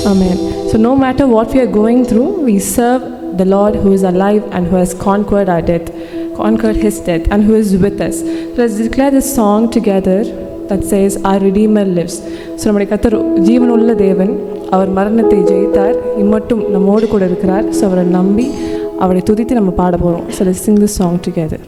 Amen. So no matter what we are going through, we serve the Lord who is alive and who has conquered our death, conquered his death, and who is with us. So let's declare this song together that says, Our Redeemer lives. So நம்முடைய கர்த்தர் ஜீவனுள்ள தேவன், அவர் மரணத்தை ஜெயித்தார், இம்மட்டும் நம்மோடு கூட இருக்கிறார். So அவரை நம்பி அவரை துதித்து நம்ம பாட போகிறோம். So let's sing this song together.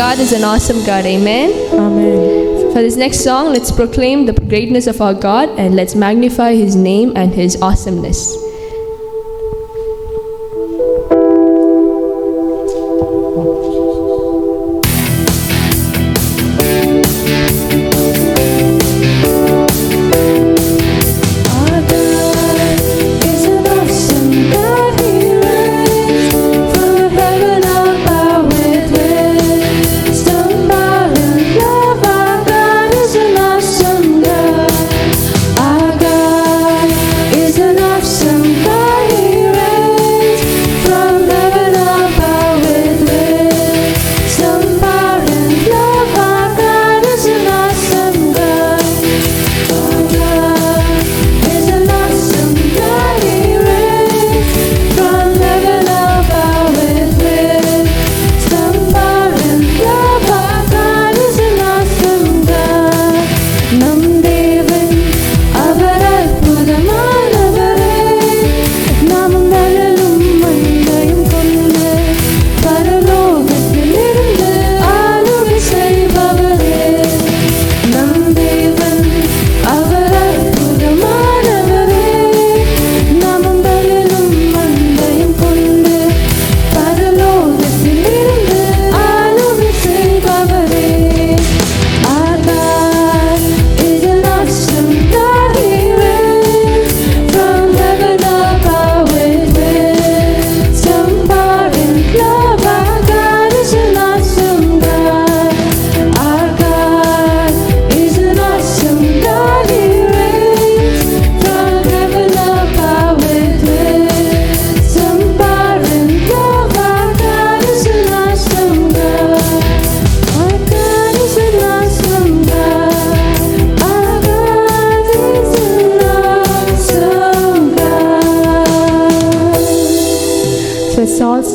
God is an awesome God. Amen. Amen. For this next song, let's proclaim the greatness of our God and let's magnify his name and his awesomeness. Awesome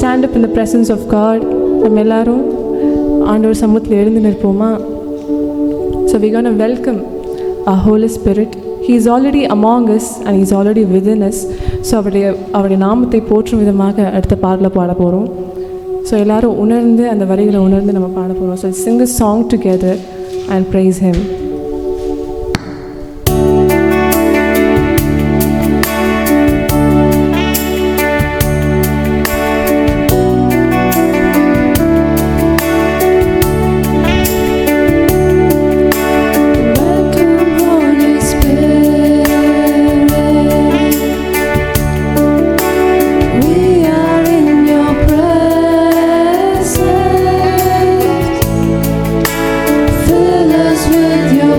stand up in the presence of God. நம்ம எல்லாரும் ஆண்டவர் சமூகத்தில் எழுந்து நிற்போமா? So we're going to welcome our Holy Spirit. He is already among us and he is already within us. So அவருடைய நாமத்தை போற்றும் விதமாக அடுத்த பாடல பாட போகிறோம். ஸோ எல்லாரும் உணர்ந்து அந்த வரிகளை உணர்ந்து நம்ம பாட போகிறோம். So sing a song together and praise him. With your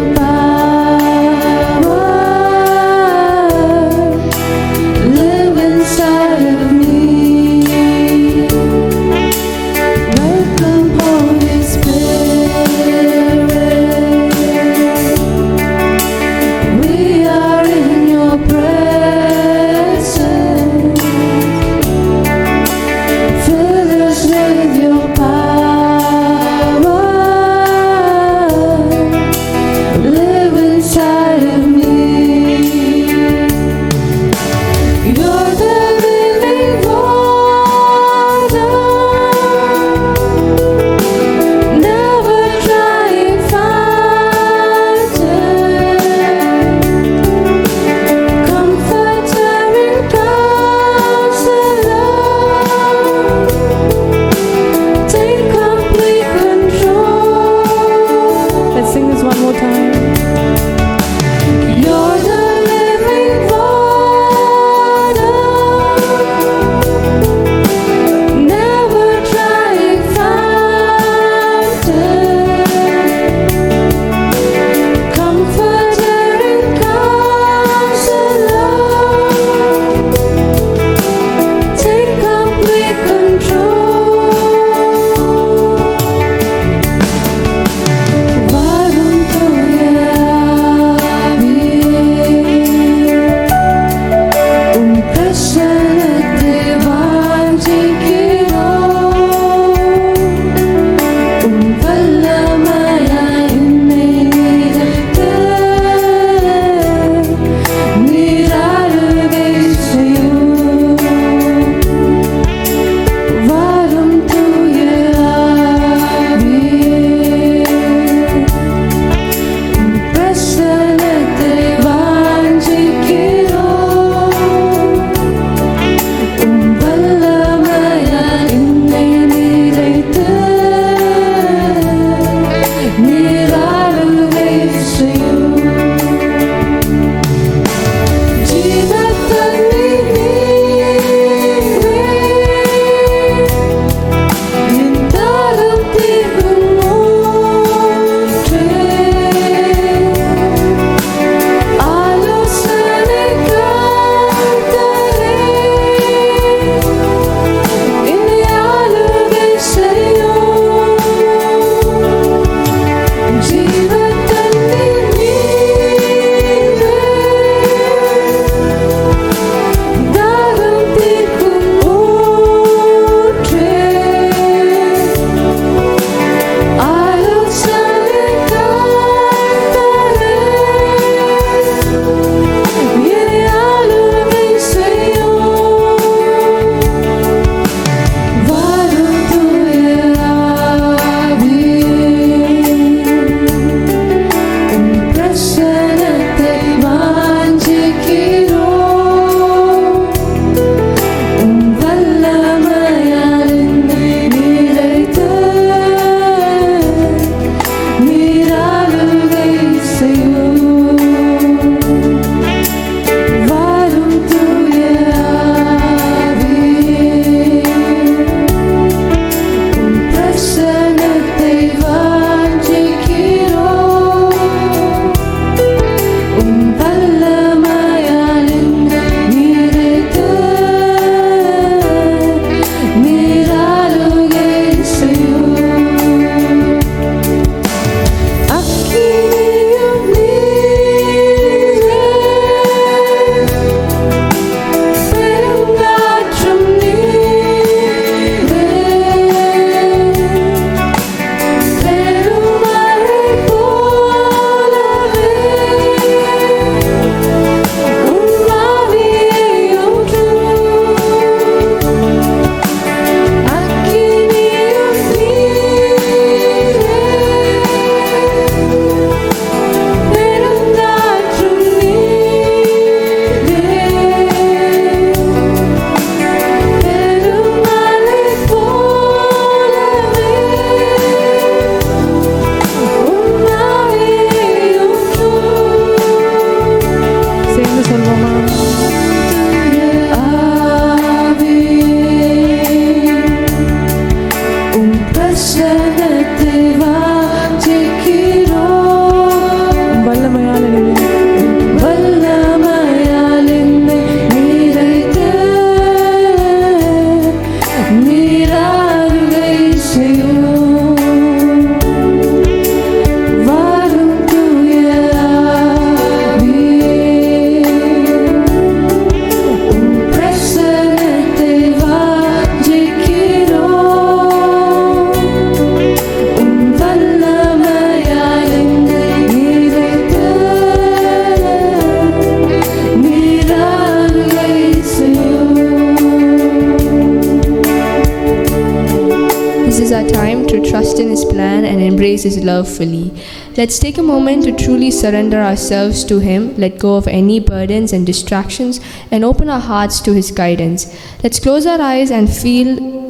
embrace His love fully. Let's take a moment to truly surrender ourselves to Him, let go of any burdens and distractions, and open our hearts to His guidance. Let's close our eyes and feel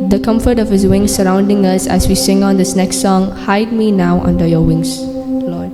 the comfort of His wings surrounding us as we sing on this next song, Hide Me Now Under Your Wings, Lord.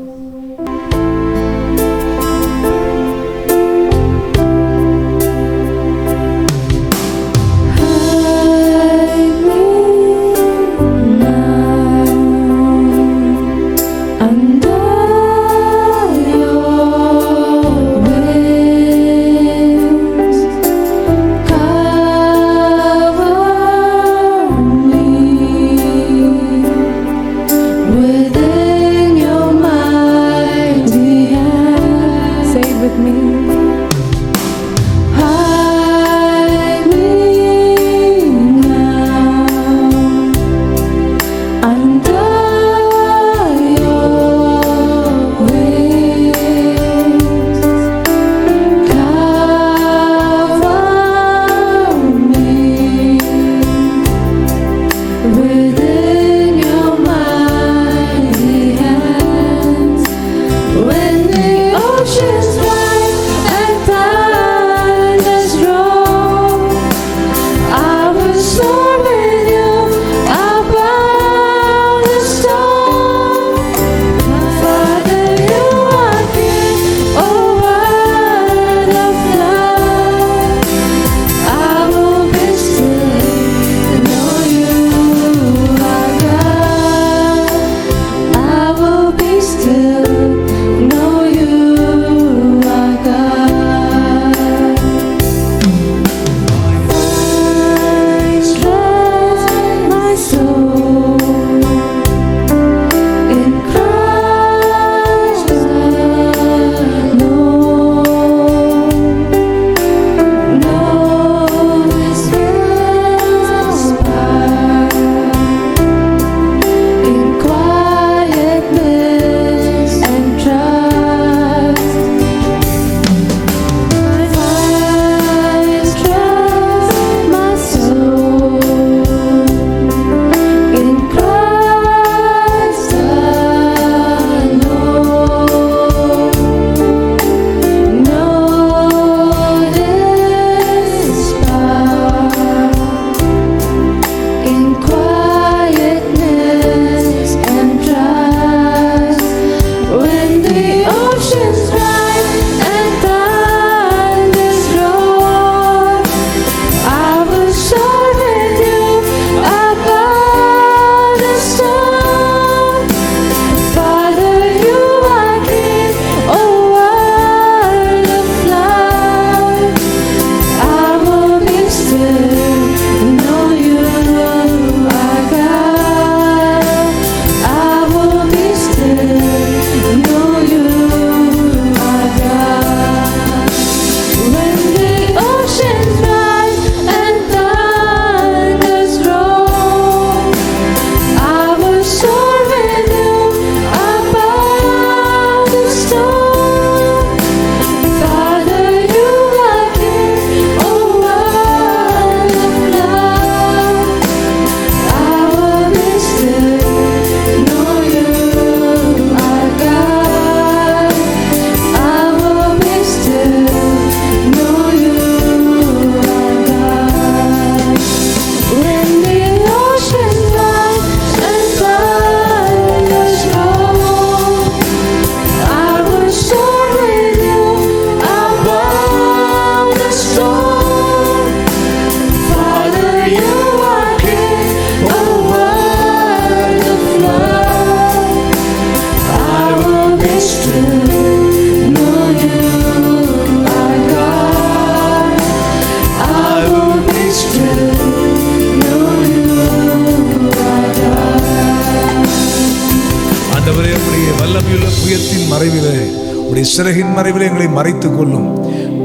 சிறகின் மறைவில் எங்களை மறைத்துக் கொள்ளும்.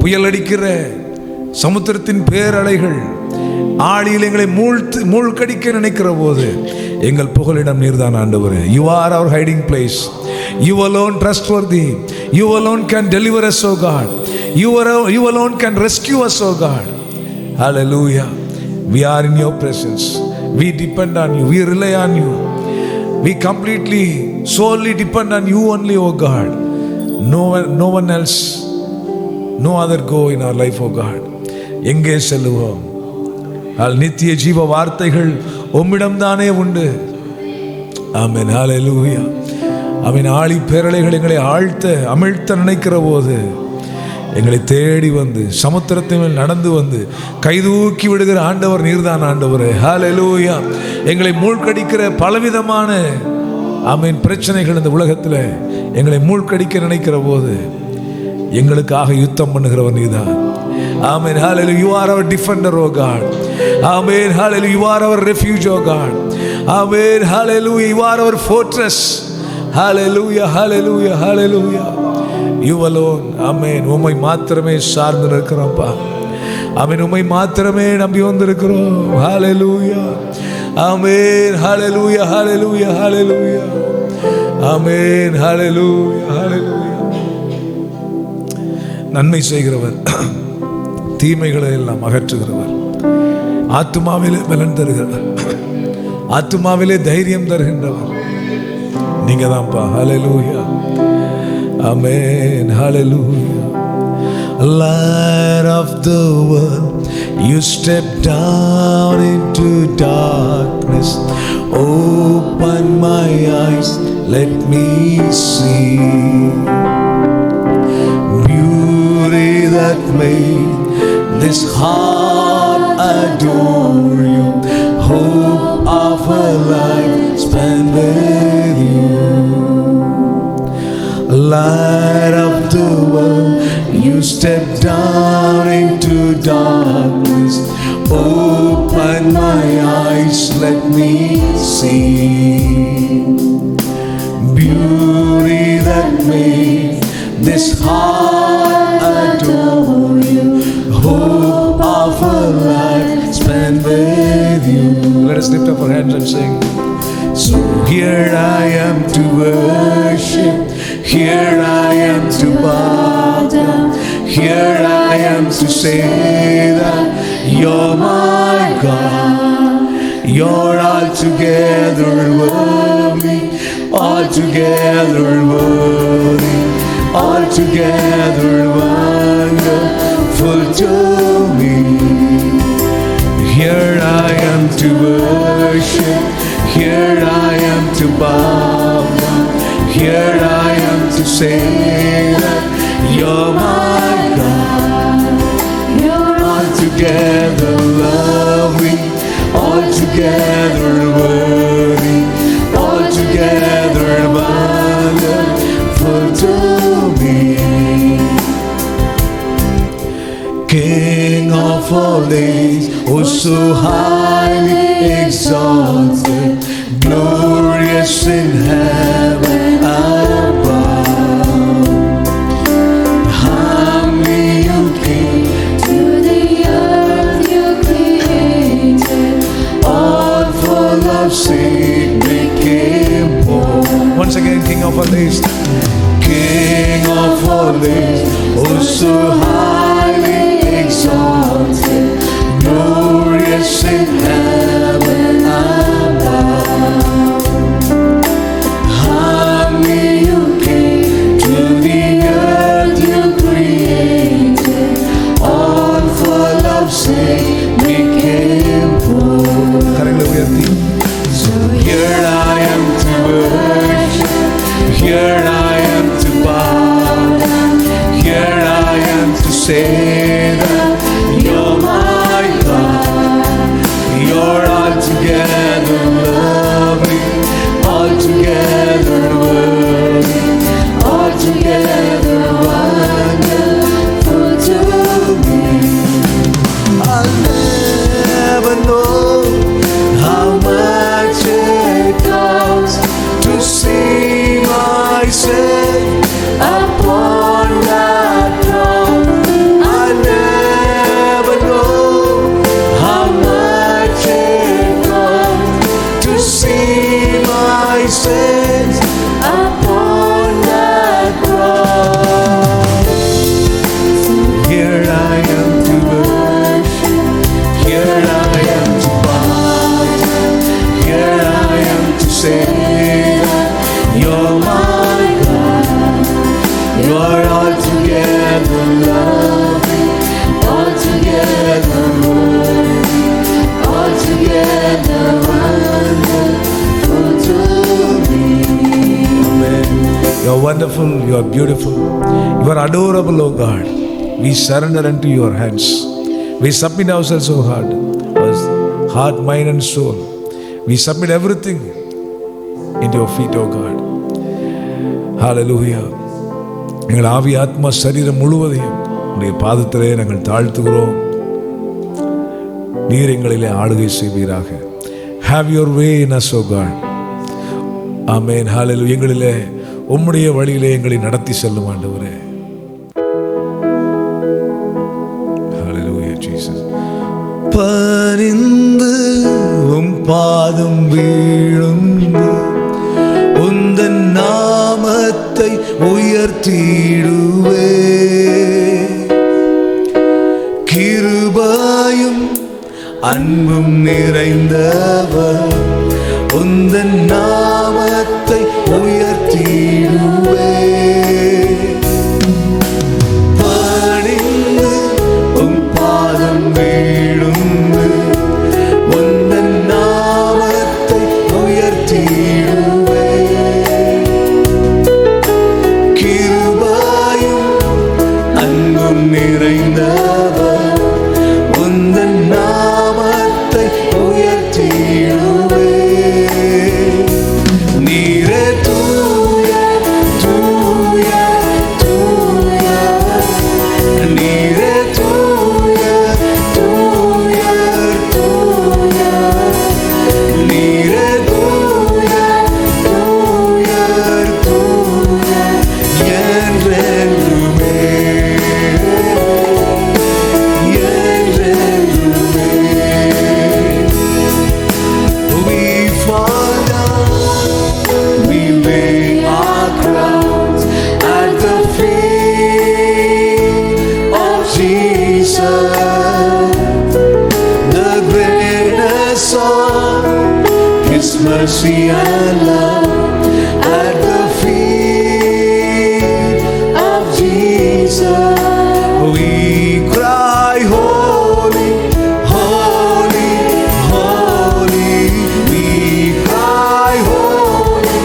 புயல் அடிக்கிற சமுத்திரத்தின் பேரலைகள் ஆழியில் எங்களை மூழ்கடிக்க நினைக்கிற போது எங்கள் புகலிடம் நீர்தான் ஆண்டவரே. You are our hiding place. You alone trustworthy. You alone can deliver us, O God. You alone can rescue us, O God. Hallelujah. We are in your presence. We depend on you. We rely on you. We completely, solely depend on you only, oh God. No one else, no other go in our life, oh God. எங்கே செல்லுவோம்? நித்திய ஜீவ வார்த்தைகள் உம்மிடம் தானே உண்டு. ஆமென். ஹல்லேலூயா. ஆமென். ஆழி பேரலைகள் எங்களை அமிழ்த்த நினைக்கிற போது எங்களை தேடி வந்து சமுத்திரத்தின் மேல் நடந்து வந்து கைதூக்கி விடுகிற ஆண்டவர் நீர்தான் ஆண்டவரே. ஹல்லேலூயா. எங்களை மூழ்கடிக்கிற பலவிதமான ஆமென் பிரச்சனைகள் இந்த உலகத்தில் எங்களை மூழ்கடிக்க நினைக்கிற போது எங்களுக்காக யுத்தம் பண்ணுகிறவர் நீதான். ஆமென். ஹல்லேலூயா. You are our defender, oh God. Amen. Hallelujah. You are our refuge, oh God. Amen. Hallelujah. You are our fortress. Hallelujah. Hallelujah. Hallelujah. You alone. ஆமென். உம்மை மாத்திரமே சார்ந்து இருக்கிறோம்ப்பா. ஆமென். உம்மை மாத்திரமே நம்பி வந்திருக்கிறோம். ஹல்லேலூயா. ஆமென். ஹல்லேலூயா. ஹல்லேலூயா. ஹல்லேலூயா. ஆமென். ஹல்லேலூயா. ஹல்லேலூயா. நன்மை செய்கிறவர், தீமைகளை எல்லாம் அகற்றுகிறவர், ஆத்துமாவிலே பலன் தருகிறவர், ஆத்துமாவிலே தைரியம் தருகின்றவர் நீங்க தான்ப்பா. ஹல்லேலூயா. ஆமென். ஹல்லேலூயா. Light of the world, you step down into darkness. Open my eyes, let me see beauty that made this heart adore you. Hope of a life spent with you. Light of the world, you step down into darkness. Open my eyes, let me see beauty that made this heart adore you. Hope of a life spent with you. Let us lift up our hands and sing. So here I am to worship, here I am to bow down, here I am to say that you're my God. You're altogether worthy, altogether worthy, altogether wonderful to me. Here I am to worship, here I am to bow down, here I am to say that you're my God. You're altogether lovely, altogether worthy, altogether wonderful to me. King of all days, oh so highly exalted, glorious in heaven above. Humbly you came To the earth you created, all for love's sake became poor. Once again, King of all days, King of all days, oh so highly exalted, glorious in heaven above. Humbly you came to the earth you created, all for love's sake became poor. So here I am to worship, here I am to bow down, here I am to say that you're my God. You're altogether lovely, altogether worthy, altogether wonderful to me. I'll never wonderful, you are beautiful, you are adorable, O God. We surrender unto your hands. We submit ourselves, O God, heart, mind and soul. We submit everything into your feet, O God. Hallelujah. எங்கள் ஆவி ஆத்மா சரீரம் முழுவதையும் உடைய பாதத்திலே நாங்கள் தாழ்த்துகிறோம். நீர் எங்களிலே ஆளுகை செய்வீராக. Have your way in us, O God. Amen. Hallelujah. எங்களிலே உம்முடைய வழியிலே எங்களை நடத்தி செல்லும் ஆண்டவரே. Hallelujah, Jesus. பரிந்து உம் பாதம் வீழுந்து உந்தன் நாமத்தை உயர்த்திடுவே. கிருபையும் அன்பும் நிறைந்தவர் உந்தன் நாமத்தை உயர்த்திடுவே. பணிந்து உம் பாதம் வீழுந்து உந்தன் நாமத்தை உயர்த்திடுவே. கிருபையும் அன்பும் நிறைந்தவர் உந்தன் நாமத்தை உயர்த்திடுவே. நீரே தூய தூய தூய, நீரே தூய தூய தூய, நீரே தூய தூய தூய என்றென்றுமே என்றென்றுமே. We fall down, we lay our crowns at the feet of Jesus. The greatness of His mercy and love at the feet of Jesus. We cry holy, holy, holy. We cry holy,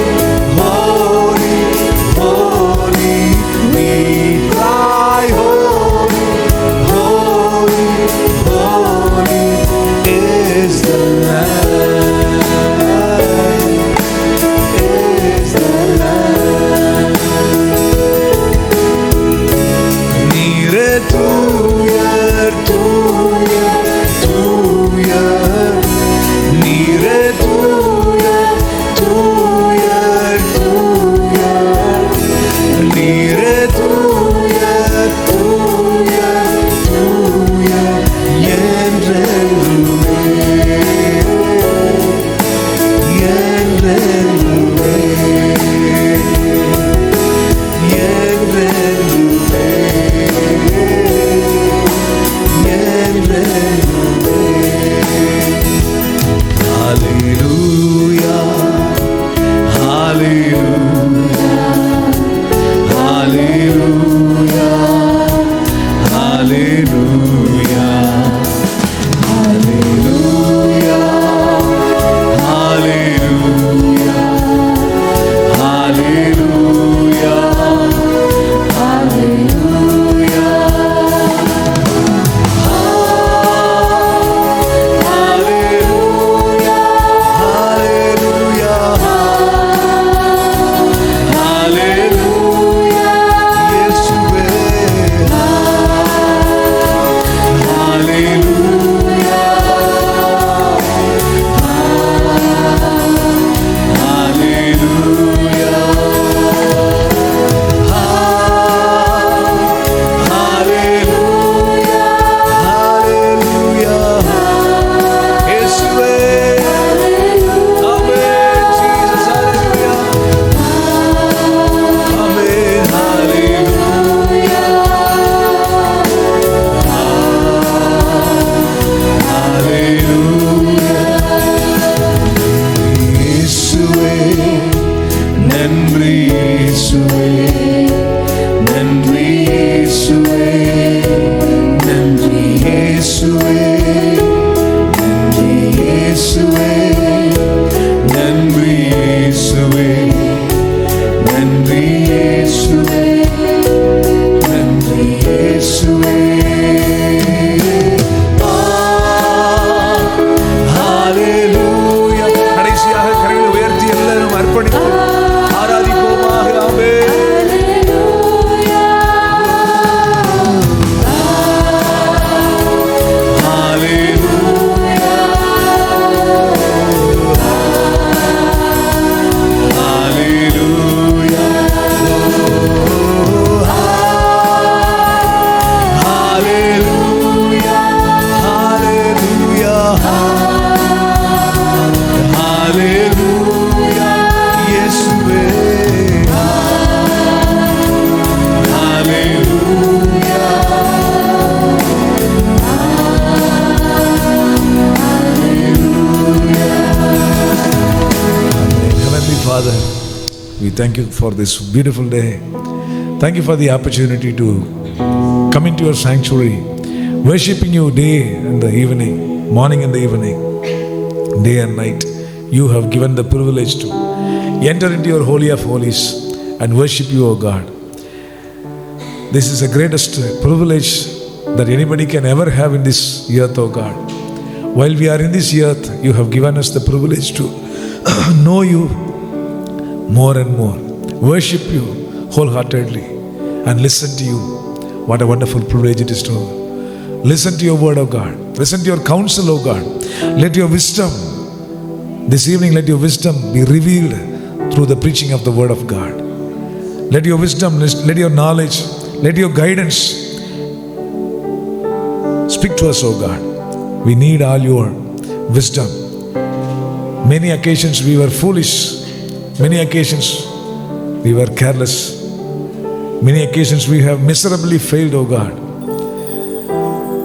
holy, holy. We cry holy, holy, holy is the Lamb, is the Lamb. நீரே தூயர் தூயர் தூயர், நீரே தூயர் தூயர் தூயர், நீரே தூயர் தூயர் தூயர் என்றென்றுமே என்றென்றுமே என்றென்றுமே என்றென்றுமே. Hallelujah, hallelujah, hallelujah, hallelujah, hallelujah, hallelujah, hallelujah, hallelujah. நன்றி இயேசுவே, நன்றி இயேசுவே. Father, we thank you for this beautiful day. Thank you for the opportunity to come into your sanctuary, worshiping you day and the evening, morning and the evening, day and night. You have given the privilege to enter into your holy of holies and worship you, O God. This is the greatest privilege that anybody can ever have in this earth, O God. While we are in this earth, you have given us the privilege to know you more and more, worship you wholeheartedly, and listen to you. What a wonderful privilege it is to listen to your word, O God. Listen to your counsel, O God. Let your wisdom, this evening, let your wisdom be revealed through the preaching of the word of God. Let your wisdom, let your knowledge, let your guidance speak to us, O God. We need all your wisdom. Many occasions we were foolish. Many occasions we were careless. Many occasions we have miserably failed, O God.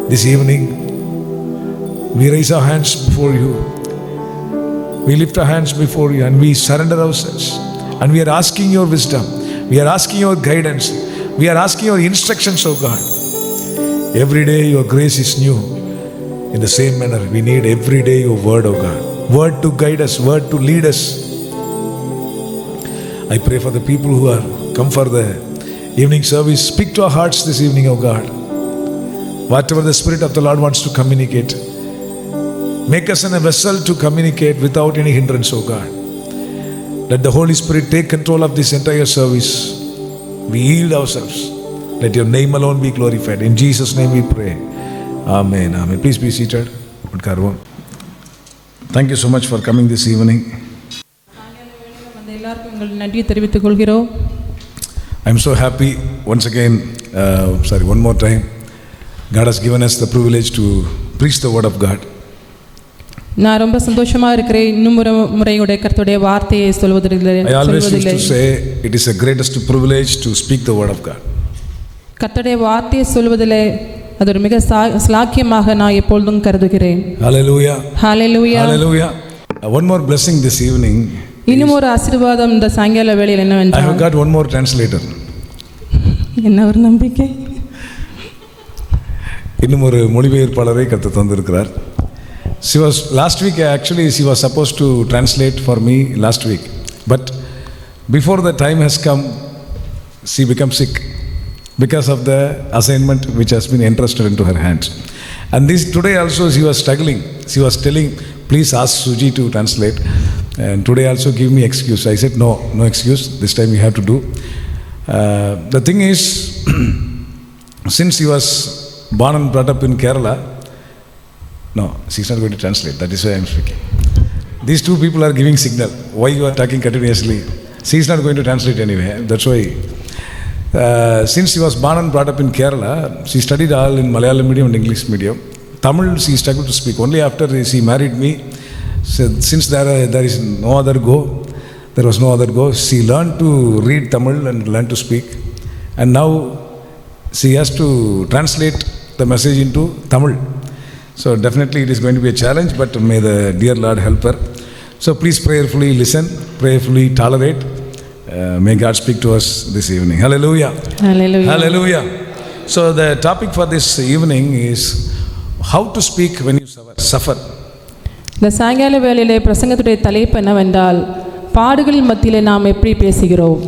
This evening, we raise our hands before you. We lift our hands before you and we surrender ourselves. And we are asking your wisdom. We are asking your guidance. We are asking your instructions, O God. Every day your grace is new. In the same manner, we need every day your word, O God. Word to guide us, word to lead us. I pray for the people who are come for the evening service. Speak to our hearts this evening, O God. Whatever the Spirit of the Lord wants to communicate, make us in a vessel to communicate without any hindrance, O God. Let the Holy Spirit take control of this entire service. We yield ourselves. Let your name alone be glorified. In Jesus' name we pray. Amen. Amen. Please be seated. Thank you so much for coming this evening. I'm so happy once again, one more time. God has given us the privilege to preach the word of God. நான் ரொம்ப சந்தோஷமா இருக்கிறேன். இன்னும் ஒரு முறையோட கர்த்தருடைய வார்த்தையை சொல்வதில்லை. I always used to say it is a greatest privilege to speak the word of God. கர்த்தருடைய வார்த்தையை சொல்வதிலே அது ஒரு மிக ஸ்லாக்கியமாக நான் எப்பொழுதும் கருதுகிறேன். Hallelujah. Hallelujah. Hallelujah. One more blessing this evening. இன்னும் ஒரு ஆசீர்வாதம் இந்த சாயங்கால வேளையில் என்னவென்றால், I have got one more translator. என்ன ஒரு நம்பிக்கை. இன்னும் ஒரு மொழிபெயர்ப்பாளரை கர்த்தர் தந்திருக்கிறார். She was last week, actually she was supposed to translate for me last week, but before the time has come, she became sick because of the assignment which has been entrusted into her hands. And this today also she was struggling. She was telling, please ask Suji to translate, and today also give me excuse. I said no excuse, this time you have to do. The thing is, since she was born and brought up in Kerala, no, she's not going to translate. That is why I am speaking. These two people are giving signal. Why you are talking continuously? She's not going to translate anyway. That's why. Since she was born and brought up in Kerala, she studied all in Malayalam medium and English medium. Tamil she struggled to speak. Only after she married me, since there is no other go, there was no other go. She learned to read Tamil and learned to speak. And now she has to translate the message into Tamil. So definitely it is going to be a challenge, but may the dear Lord help her. So please prayerfully listen, prayerfully tolerate. May God speak to us this evening. Hallelujah. Hallelujah. Hallelujah. So the topic for this evening is how to speak when you suffer. இந்த சாயங்கால வேளையிலே பிரசங்கத்துடைய தலைப்பு என்னவென்றால், பாடுகளின் மத்தியிலே நாம் எப்படி பேசுகிறோம்.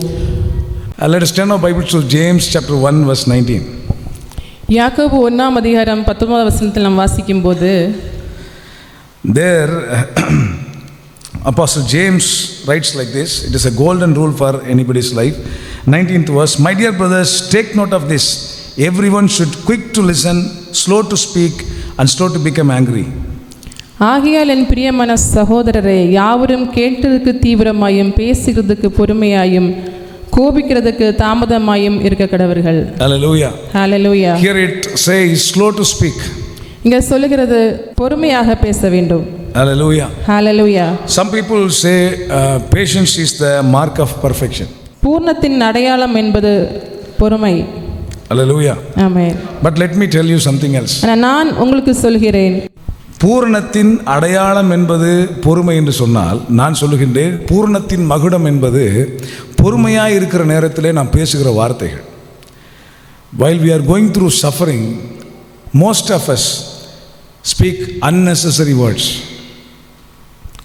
Let us turn our Bibles to James chapter 1 verse 19. யாக்கோபு 1ஆம் அதிகாரம் 19ஆம் வசனத்தில் நாம் வாசிக்கும்போது, there Apostle James writes like this. It is a golden rule for anybody's life. 19th verse. My dear brothers, take note of this. Everyone should quick to listen, slow to speak, and slow to become angry. ஆகையால் என் பிரியமான சகோதரரே, யாவரும் கேட்டதுக்கு தீவிரமாயும் பேசுகிறதுக்கு பொறுமையாயும் கோபிக்கிறதுக்கு தாமதமாயும் இருக்க கடவர்கள். Hallelujah. Hallelujah. Here it says slow to speak. இங்க சொல்லுகிறது பொறுமையாக பேச வேண்டும். Hallelujah. Hallelujah. Some people say patience is the mark of perfection. பூர்ணத்தின் அடையாளம் என்பது பொறுமை. Hallelujah. Amen. But let me tell you something else. நான் உங்களுக்கு சொல்கிறேன், பூரணத்தின் அடையாளம் என்பது பொறுமை என்று சொன்னால், நான் சொல்லுகின்றேன் பூரணத்தின் மகுடம் என்பது பொறுமையாக இருக்கிற நேரத்திலே நாம் பேசுகிற வார்த்தைகள். While we are going through suffering, most of us speak unnecessary words.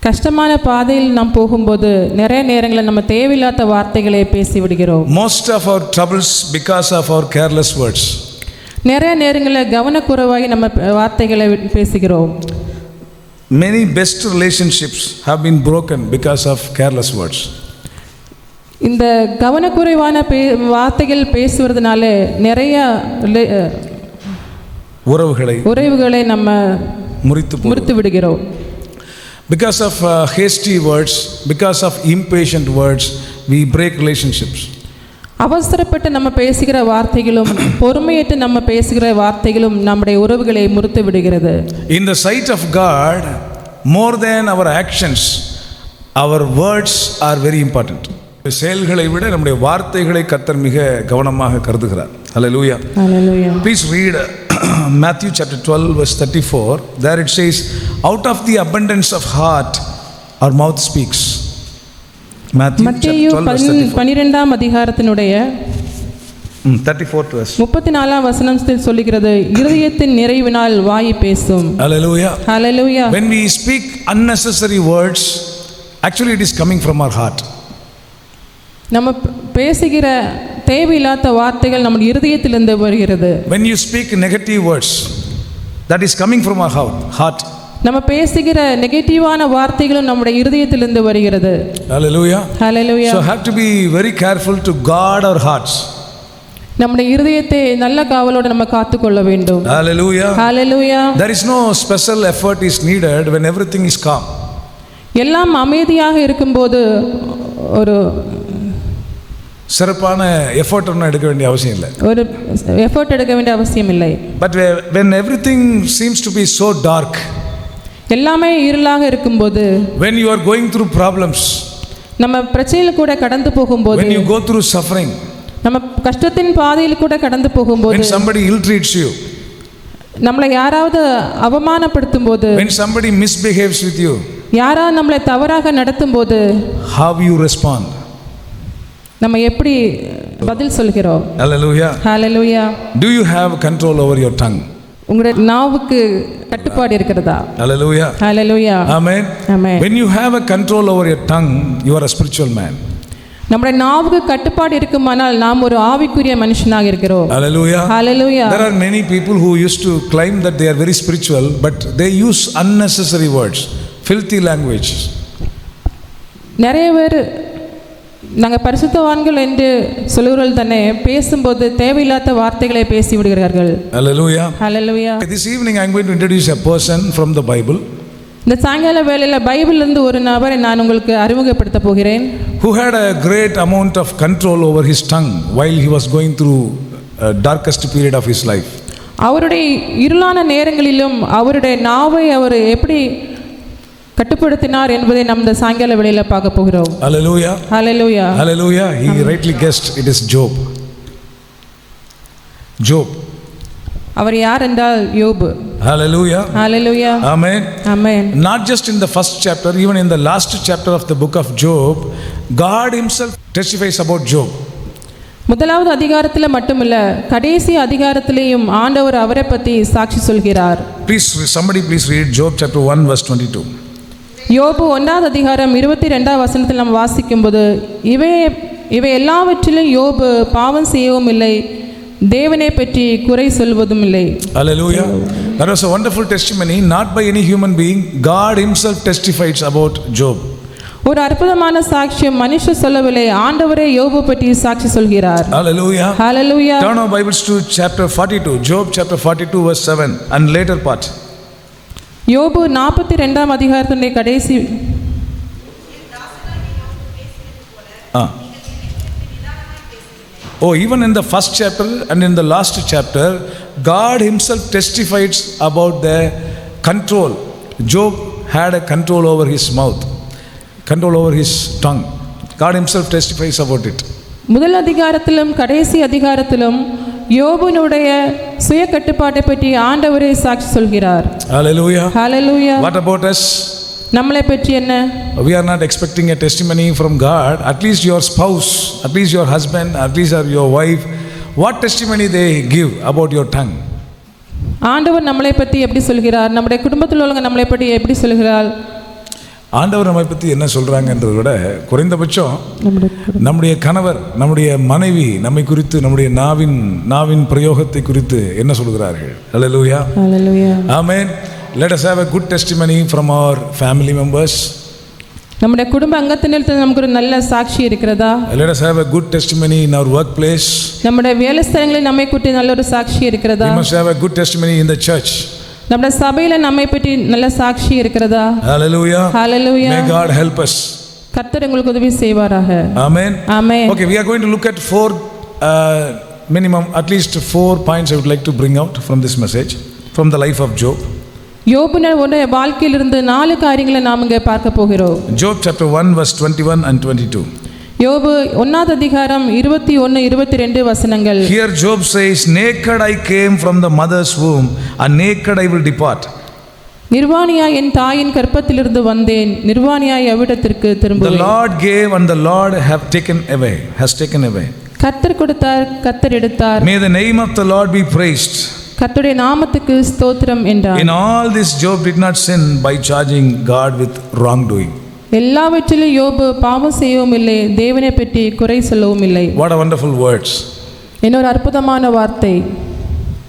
கஷ்டமான பாதையில் நாம் போகும்போது நிறைய நேரங்களில் நம்ம தேவையில்லாத வார்த்தைகளை பேசி விடுகிறோம். Most of our troubles because of our careless words. நிறைய நேரங்களில் கவனக்குறைவாகி நம்ம வார்த்தைகளை பேசுகிறோம். Many best relationships have been broken because of careless words. இந்த கவனக்குறைவான வார்த்தைகள் பேசுவதனால நிறைய உறவுகளை நம்ம முறித்து விடுகிறோம். Because of hasty words, because of impatient words, we break relationships. அவசரப்பட்டு நம்ம பேசுகிற வார்த்தைகளும் பொறுமையற்று நம்ம பேசுகிற வார்த்தைகளும் நம்முடைய உறவுகளை முறித்து விடுகிறது. In the sight of God, more than our actions, our words are very important. செயல்களை விட நம்முடைய வார்த்தைகளை கர்த்தர் மிக கவனமாக கருதுகிறார். Hallelujah. Hallelujah. Please read Matthew chapter 12 verse 34. There it says, out of the abundance of heart our mouth speaks. Matthew chapter 12 verse 34. 12ஆம் அதிகாரத்தினுடைய 34th verse. 34ஆம் வசனத்தில் சொல்லுகிறது, இருதயத்தின் நிறைவினால் வாய் பேசும். Hallelujah. Hallelujah. When we speak unnecessary words, actually it is coming from our heart. நம்ம பேசுகிற தேவையில்லாத வார்த்தைகள் நம்ம இருதயத்திலிருந்து வருகிறது. When you speak negative words, that is coming from our heart. நம்ம பேசுகிற நெகட்டிவான வார்த்தைகளும் நம்முடைய இருதயத்திலிருந்து வருகிறது. Hallelujah. Hallelujah. So have to be very careful to guard our hearts. நம்முடைய இருதயத்தை நல்ல காவலோடு நம்ம காத்துக்கொள்ள வேண்டும். Hallelujah. Hallelujah. There is no special effort is needed when everything is calm. எல்லாம் அமைதியாக இருக்கும்போது ஒரு சிறப்பான எஃபோர்ட் ஒன்றும் எடுக்க வேண்டிய அவசியம் இல்லை. ஒரு எஃபோர்ட் எடுக்க வேண்டிய அவசியம் இல்லை. But when everything seems to be so dark, எல்லாமே இருளாக இருக்கும்போது, when you are going through problems, நம்ம பிரச்சனையில் கூட கடந்து போகும்போது, when you go through suffering, நம்ம கஷ்டத்தின் பாதையில் கூட கடந்து போகும்போது, when somebody ill treats you, நம்மளை யாராவது அவமானப்படுத்தும் போது, when somebody misbehaves with you, யாராவது நம்மளை தவறாக நடத்தும் போது, how you respond? நம்ம எப்படி பதில் சொல்கிறோம்? Hallelujah. Hallelujah. Do you have control over your tongue? உங்களுடைய நாவுக்கு கட்டுப்பாடு இருக்கிறதா? Hallelujah. Hallelujah. Amen. Amen. When you have a control over your tongue, you are a spiritual man. நம்முடைய நாவுக்கு கட்டுப்பாடு இருக்குமானால் நாம் ஒரு ஆவிக்குரிய மனுஷனாக இருக்கிறோம். Hallelujah. Hallelujah. There are many people who used to claim that they are very spiritual, but they use unnecessary words, filthy language. நிறைய பேர் நாங்கள் பரிசுத்தவான்கள் என்று சொல்லுகிறவர்கள் தானே பேசும்போது தேவையில்லாத வார்த்தைகளை பேசி விடுகிறார்கள். Hallelujah. Hallelujah. This evening I am going to introduce a person from the Bible. இந்த சாயங்கால வேளையில் பைபிளிலிருந்து ஒரு நபரை நான் உங்களுக்கு அறிமுகப்படுத்த போகிறேன். Who had a great amount of control over his tongue while he was going through a darkest period of his life. அவருடைய இருளான நேரங்களிலும் அவருடைய நாவை அவர் எப்படி கட்டுப்படுத்தினார் என்பதை நாம் இந்த சாயங்கால வேளையில பார்க்க போகிறோம். Hallelujah. Hallelujah. Hallelujah. He rightly guessed it is Job. Job. அவர் யார் என்றால் யோபு. Hallelujah. Hallelujah. Amen. Amen. Not just in the first chapter, even in the last chapter of the book of Job, God himself testifies about Job. முதலாவது அதிகாரத்தில் மட்டுமல்ல, கடைசி அதிகாரத்திலேயும் ஆண்டவர் அவரை பற்றி சாட்சி சொல்கிறார். Please, somebody please read Job chapter 1 verse 22. யோபு 1ஆவது அதிகாரம் 22ஆம் வசனத்தில் நாம் வாசிக்கும்போது, இவை எல்லாவற்றிலும் யோபு பாவம் செய்யவும் இல்லை, தேவனை பற்றி குறை சொல்வதும் இல்லை. Hallelujah. That was a wonderful testimony, not by any human being. God himself testifies about Job. ஒரு அற்புதமான சாட்சியம் மனுஷர் சொல்லவில்லை, ஆண்டவரே யோபு பற்றி சாட்சி சொல்கிறார். Hallelujah. Hallelujah. Turn our Bibles to chapter 42, Job chapter 42 verse 7 and later part. யோபு 42ஆம் அதிகாரத்தினுடைய கடைசி. Oh, even in the first chapter and in the last chapter, God himself testifies about the control. Job had a control over his mouth, control over his tongue. God himself testifies about it. முதல் அதிகாரத்திலும் கடைசி அதிகாரத்திலும் யோபுனுடைய சுய கட்டுப்பாட்டை பற்றி ஆண்டவரே சாட்சி சொல்கிறார். Hallelujah. Hallelujah. What about us? நம்மளை பற்றி என்ன? We are not expecting a testimony from God. At least your spouse, at least your husband, at least your wife, what testimony they give about your tongue? ஆண்டவர் நம்மளை பற்றி எப்படி சொல்கிறார்? நம்முடைய குடும்பத்தில் உள்ளவங்க நம்மளை பற்றி எப்படி சொல்கிறார்? ஆண்டவர் நம்மை பற்றி என்ன சொல்கிறாங்கன்றதை விட குறைந்தபட்சம் நம்முடைய கணவர், நம்முடைய மனைவி நம்மை குறித்து, நம்முடைய நாவின் பிரயோகத்தை குறித்து என்ன சொல்கிறார்கள்? Hallelujah. Hallelujah. Amen. Let us have a good testimony from our family members. நம்முடைய குடும்ப அங்கத்தினரிடத்தில் நமக்கு ஒரு நல்ல சாட்சி இருக்கிறதா? Let us have a good testimony in our workplace. நம்முடைய வேலை ஸ்தலங்களில் நம்மை பற்றி நல்ல ஒரு சாட்சி இருக்கிறதா? We must have a good testimony in the church. நம்முடைய சபையில நம்மை பற்றி நல்ல சாட்சி இருக்கிறதா? Hallelujah. Hallelujah. May God help us. கர்த்தர் உங்களுக்கு உதவி செய்வாராக. Amen. Amen. Okay, we are going to look at minimum at least 4 points I would like to bring out from this message from the life of Job. யோபுனுடைய வாழ்க்கையிலிருந்து 4 காரியங்களை நாம் இங்கே பார்க்க போகிறோம். Job chapter 1 verse 21 and 22. யோபு 1வது அதிகாரம் 21 22 வசனங்கள். Here Job says, naked I came from the mother's womb and naked I will depart. நிர்வாணியாய் என் தாயின் கர்ப்பத்திலிருந்து வந்தேன், நிர்வாணியாய் அவ்விடத்திற்கு திரும்புவேன். The Lord gave and the Lord has taken away. கர்த்தர் கொடுத்தார், கர்த்தர் எடுத்தார். May the name of the Lord be praised. கர்த்தருடைய நாமத்துக்கு ஸ்தோத்திரம் என்றார். In all this Job did not sin by charging God with wrongdoing. எல்லாவற்றிலும் யோபு பாவம் செய்யவும் இல்லை, தேவனை பற்றி குறை சொல்லவும் இல்லை. What a wonderful words. இன்னொரு அற்புதமான வார்த்தை.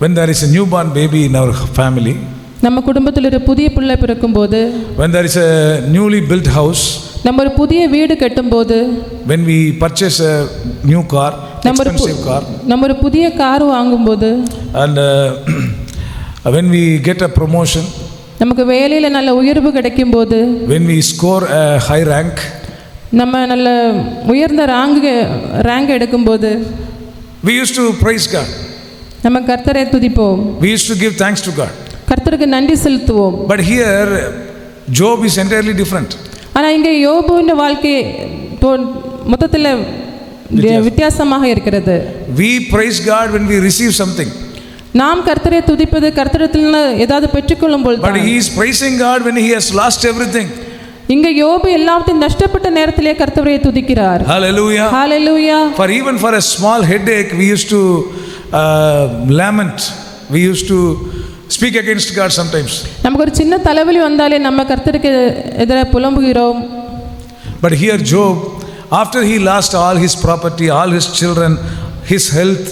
When there is a newborn baby in our family, நம்ம குடும்பத்தில் ஒரு புதிய பிள்ளை பிறக்கும்போது, when there is a newly built house, நம்ம ஒரு புதிய வீடு கட்டும்போது, when we purchase a new car, expensive car, நம்ம ஒரு புதிய கார் வாங்கும்போது, and when we get a promotion, நமக்கு வேலையில நல்ல உயர்வு கிடைக்கும்போது, when we score a high rank, நம்ம நல்ல உயர்ந்த ரேங்க் எடுக்கும்போது, we used to praise God. நம்ம கர்த்தரை துதிப்போம். We used to give thanks to God. கர்த்தருக்கு நன்றி செலுத்துவோம். But here Job is entirely different. ஆனா இங்கே யோபுவின் வாழ்க்கை மொத்தத்தில் வித்தியாசமாக இருக்கிறது. We praise God when we receive something. நாம் கர்த்தரை துதிப்பது கர்த்தரிடத்தில் ஏதாவது பெற்றுக்கொள்ளும் பொழுது. But he is praising God when he has lost everything. இங்க யோபு எல்லாவற்றையும் நஷ்டப்பட்ட நேரத்திலே கர்த்தரை துதிக்கிறார். Hallelujah. Hallelujah. Even for a small headache we used to lament. We used to speak against God sometimes. நமக்கு ஒரு சின்ன தலைவலி வந்தாலே நம்ம கர்த்தருக்கு எதிராக புலம்புகிறோம். But here Job, after he lost all his property, all his children, his health,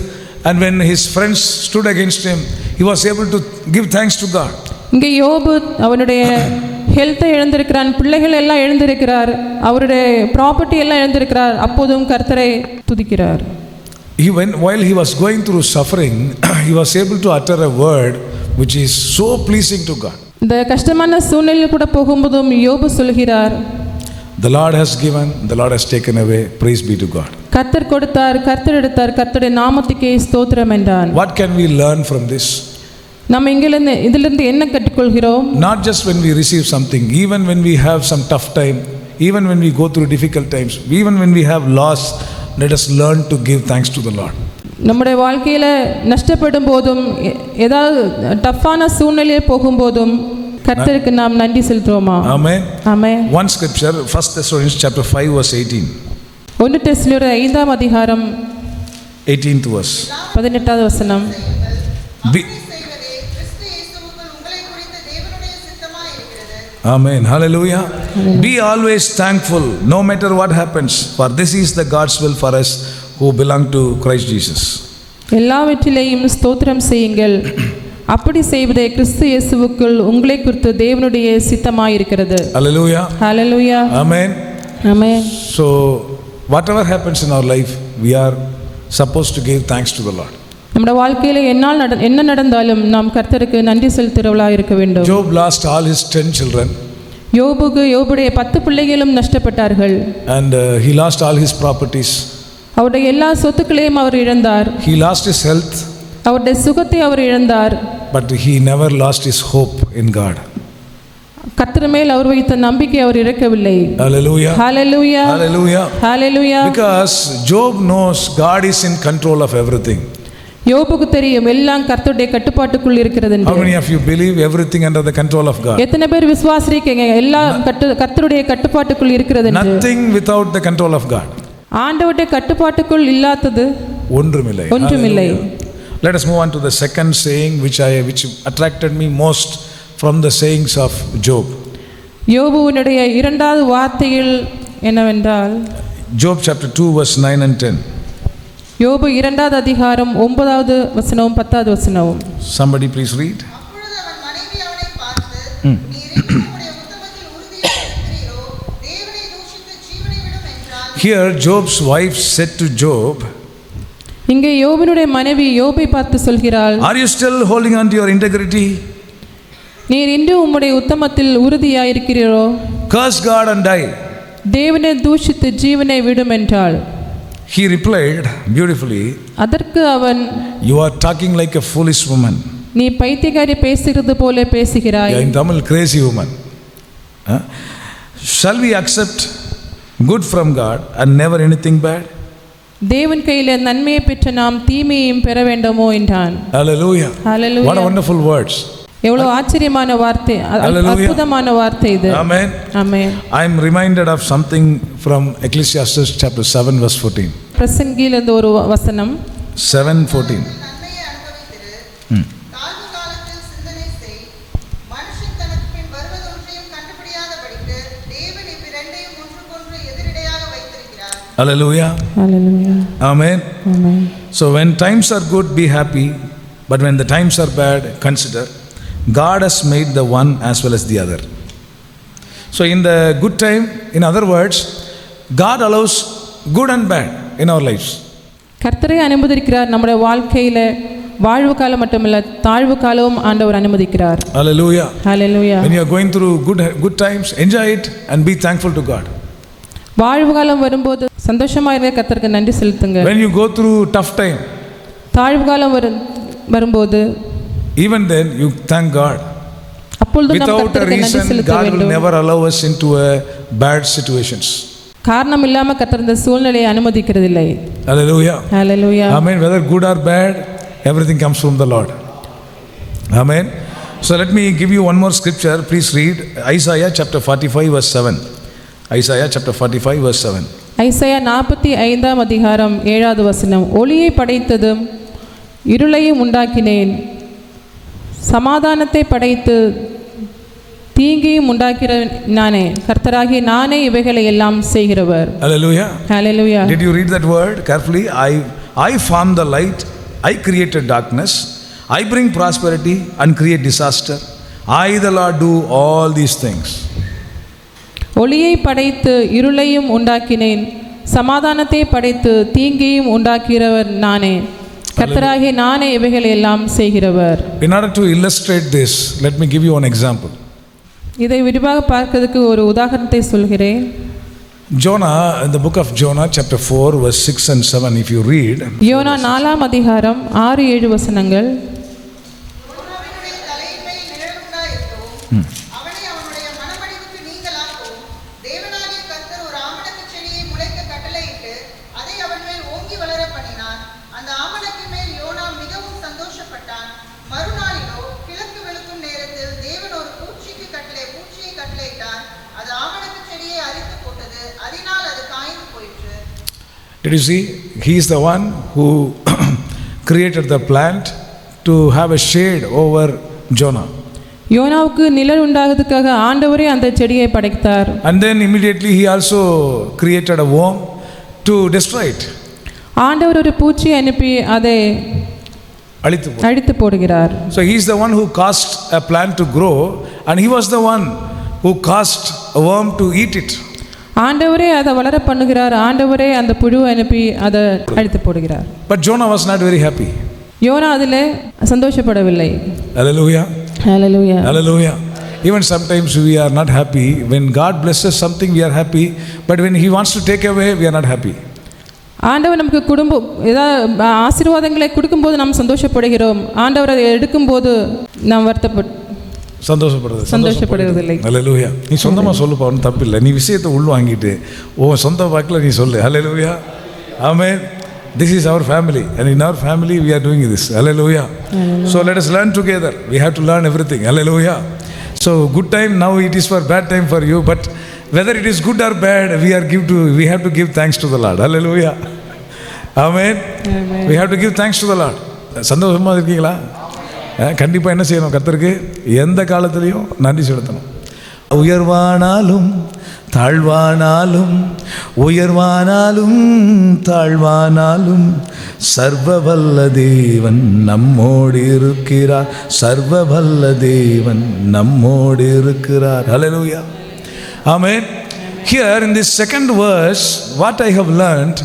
and when his friends stood against him, he was able to give thanks to God. இங்கே யோபு அவனுடைய ஹெல்த்தை இழந்திருக்கிறான், பிள்ளைகள் எல்லாம் இழந்திருக்கிறார், அவருடைய ப்ராப்பர்ட்டி எல்லாம் இழந்திருக்கிறார், அப்போதும் கர்த்தரை துதிக்கிறார். While he was going through suffering, he was able to utter a word which is so pleasing to God. இந்த கஷ்டமான சூழ்நிலையில் கூட போகும்போதும் யோபு சொல்கிறார், The Lord has given, the Lord has taken away, praise be to God. கர்த்தர் கொடுத்தார், கர்த்தர் எடுத்தார், கர்த்தருடைய நாமத்துக்கே ஸ்தோத்திரம் என்றான். What can we learn from this? நம்ம இதிலிருந்து என்ன கற்றுக்கொள்கிறோம்? Not just when we receive something, even when we have some tough time, even when we go through difficult times, even when we have loss, let us learn to give thanks to the Lord. நம்முடைய வாழ்க்கையில் நஷ்டப்படும் போதும், ஏதாவது டஃப்பான சூழ்நிலையே போகும்போதும் கர்த்தருக்கு நாம் நன்றி செலுத்துவோமா? Amen. Amen. One scripture, 1 Thessalonians chapter 5 verse 18. 1 தெசலோனியர் 5ஆம் அதிகாரம் 18th verse. 18வது வசனம். Amen. Hallelujah. Be always thankful no matter what happens, for this is the God's will for us who belong to Christ Jesus. எல்லாவற்றிலேயும் ஸ்தோத்திரம் செய்யுங்கள், அப்படி செய்வதே கிறிஸ்து இயேசுவுக்குள் உங்களை குறித்து தேவனுடைய சித்தமாய் இருக்கிறது. Hallelujah. Hallelujah. Amen. Amen. So whatever happens in our life, we are supposed to give thanks to the Lord. நம்முடைய வாழ்க்கையில என்ன நடந்தாலும் நாம் கர்த்தருக்கு நன்றி செலுத்துகிறவர்களாக இருக்க வேண்டும். Job lost all his 10 children. யோபுடைய 10 பிள்ளைகளும் நஷ்டப்பட்டார்கள். And he lost all his properties. அவருடைய எல்லா சொத்துக்களையும் அவர் இழந்தார். He lost his health. அவருடைய சுகத்தை அவர் இழந்தார். But he never lost his hope in God. கர்த்தர் மேல் அவர் வைத்த நம்பிக்கை அவர் இழக்கவில்லை. Hallelujah. Hallelujah. Hallelujah. Hallelujah. Because Job knows God is in control of everything. யோபுக்கு தெரியும் எல்லாம் கர்த்தருடைய கட்டுப்பாட்டுக்குள் இருக்கிறது How என்று. many of you believe everything under the control of God? எத்தனை பேர் விசுவாசிக்கிறீங்க எல்லாம் கர்த்தருடைய கட்டுப்பாட்டுக்குள் இருக்கிறது என்று? Nothing without the control of God. ஆண்டவருடைய கட்டுப்பாட்டுக்குள் இல்லாதது ஒன்றுமில்லை. ஒன்றுமில்லை. Let us move on to the second saying which attracted me most from the sayings of Job. யோபுவினுடைய இரண்டாவது வார்த்தையில் என்னவென்றால் Job chapter 2 verse 9 and 10. யோபு இரண்டாவது அதிகாரம் 9வது வசனமும் 10வது வசனமும். Somebody please read. அப்பொழுது அவன் மனைவி அவனை பார்த்து, நீர் இன்னும் உம்முடைய உத்தமத்தில் உறுதியாக இருக்கிறீரோ, தேவனை தூஷித்து ஜீவனை விடும் என்றாள். Here Job's wife said to Job, இங்கே யோபினுடைய மனைவி யோபை பார்த்து சொல்கிறாள், are you still holding on to your integrity? நீர் இன்று உம்முடைய உத்தமத்தில் உறுதியாயிருக்கிறீரோ, Curse God and die. தேவனை தூஷித்து ஜீவனை விடும் என்றாள். He replied beautifully, அதற்கு அவன், you are talking like a foolish woman. நீ பைத்தியக்காரி பேசுகிறது போல பேசுகிறாய். In Tamil, crazy woman. Shall we accept good from God and never anything bad? தேவன் கையில நன்மையை பெற்ற நாம் தீமையையும் பெற வேண்டுமோ என்றான். Hallelujah. Hallelujah. What a wonderful words. எவ்வளவு ஆச்சரியமான வார்த்தை, Hallelujah. அற்புதமான வார்த்தை இது. Amen. Amen. I am reminded of something from Ecclesiastes chapter 7 verse 14. பிரசங்கியில் இருந்த ஒரு வசனம் 7:14. நன்மையை அனுபவித்திரு, தாழ்வு காலத்தில் சிந்தனை செய், மனுஷன் தனக்கு பின் வருவதொன்றையும் கண்டுபிடியாதபடிக்கு தேவன் இவ்விரண்டையும் ஒன்றுக்கொன்று எதிரிடையாக வைத்திருக்கிறார். Hallelujah. Hallelujah. Amen. Amen. So when times are good, be happy. But when the times are bad, consider God has made the one as well as the other. So in the good time, in other words, God allows good and bad in our lives. கர்த்தரை அனுமதிக்கிறார் நம்முடைய வாழ்க்கையில வாழ்வு காலம் மட்டுமல்ல தாழ்வு காலமும் ஆண்டவர் அனுமதிக்கிறார். Hallelujah. Hallelujah. When you are going through good times, enjoy it and be thankful to God. வாழ்வு காலம் வரும்போது சந்தோஷமா இருக்க கர்த்தருக்கு நன்றி செலுத்துங்க. When you go through tough time, தாழ்வு காலம் வரும்போது even then you thank God. அப்பொழுது நாம் Without a கர்த்தருக்கு நன்றி reason, செலுத்த God will வேண்டும். never allow us into a bad situations. காரணம் இல்லாம கர்த்தர் இந்த சூழ்நிலையை அனுமதிக்கிறதில்லை. Hallelujah. Hallelujah. Amen. Whether good or bad, everything comes from the Lord. Amen. So let me give you one more scripture. Please read Isaiah chapter 45 verse 7. Isaiah chapter 45 verse 7. Isaiah 45ஆம் அதிகாரம் 7வது வசனம். ஒளியை படைத்ததும் இருளையும் உண்டாக்கினேன், சமாதானத்தை படைத்து தீங்கையும் உண்டாக்கிற நானே, கர்த்தராகிய நானே இவைகளை எல்லாம் செய்கிறவர். Hallelujah. Hallelujah. Did you read that word carefully? I form the light, I created darkness, I bring prosperity and create disaster. I the Lord do all these things. ஒளியை படைத்து இருளையும் உண்டாக்கினேன், சமாதானத்தை படைத்து தீங்கையும் உண்டாக்கிறவர் நானே, கர்த்தராகிய நானே இவைகளை எல்லாம் செய்கிறவர். In order to illustrate this, let me give you one example. இதை விரிவாக பார்க்கிறதுக்கு ஒரு உதாரணத்தை சொல்கிறேன். Jonah, in the book of Jonah chapter 4 verse 6 and 7, if you read, YONO 4ஆம் அதிகாரம் 6-7 வசனங்கள். யோனாவினுடைய தலையின் மேல் நிழல் உண்டாயிருக்கவும், அவனை அவனுடைய மனமடிவுக்கு நீங்களாக்கவும், தேவனாகிய கர்த்தர் ஒரு ஆமணக்குச் செடியை முளைக்க கட்டளையிட்டு அதை அவன் மேல் ஓங்கி வளர பண்ணினார். அந்த ஆமணக்கின் மேல் யோனா மிகவும் சந்தோஷப்பட்டான். மறுநாளிலோ கிழக்கு வெளுக்கும் நேரத்தில் தேவன் ஒரு பூச்சியை கட்டளையிட்டார். அது ஆமணக்குச் செடியை அரித்து போட்டது, அதனால் அது காய்ந்து போயிற்று. did you see? He is the one who created the plant to have a shade over Jonah. யோனாவுக்கு நிழல் உண்டாகிறதுக்காக ஆண்டவரே அந்த செடியை படைத்தார். And then immediately he also created a worm to destroy it. ஆண்டவர் ஒரு பூச்சியை அனுப்பி அதை அழித்து போடுகிறார். So he is the one who caused a plant to grow, and he was the one who caused a worm to eat it. ஆண்டவரே அதை வளர பண்ணுகிறார், ஆண்டவரே அந்த புழுவை அனுப்பி அதை அழித்து போடுகிறார். But Jonah was not very happy. யோனா அதில் சந்தோஷப்படவில்லை. Hallelujah. Hallelujah. Hallelujah. Even sometimes we are not happy. When God blesses something, we are happy. But when He wants to take away, we are not happy. ஆண்டவர் நமக்கு ஏதாவது ஆசீர்வாதங்களை கொடுக்கும்போது நாம் சந்தோஷப்படுகிறோம், ஆண்டவர் அதை எடுக்கும்போது நாம் சந்தோஷப்படுவதில்லை. ஹல்லேலூயா. நீ சொந்தமாக சொல்லுப்பா, ஒன்றும் தப்பு இல்லை. நீ விஷயத்தை உள் வாங்கிட்டு சொந்த வாக்கில் நீ சொல்லு. ஹல்லேலூயா. ஆமென். This is our family, and in our family we are doing this. Hallelujah. So let us learn together. We have to learn everything. Hallelujah. So good time now, it is for bad time for you, but whether it is good or bad, we have to give thanks to the Lord. Hallelujah. Amen. We have to give thanks to the Lord. சந்தோஷமா இருக்கீங்களா? கண்டிப்பாக என்ன செய்யணும்? கர்த்தருக்கு எந்த காலத்திலையும் நன்றி செலுத்தணும். உயர்வானாலும் தாழ்வானாலும், உயர்வானாலும் தாழ்வானாலும், சர்வவல்ல தேவன் நம்மோடு இருக்கிறார். சர்வவல்ல தேவன் நம்மோடு இருக்கிறார். Hallelujah. Amen. Here in this second verse, what I have learned,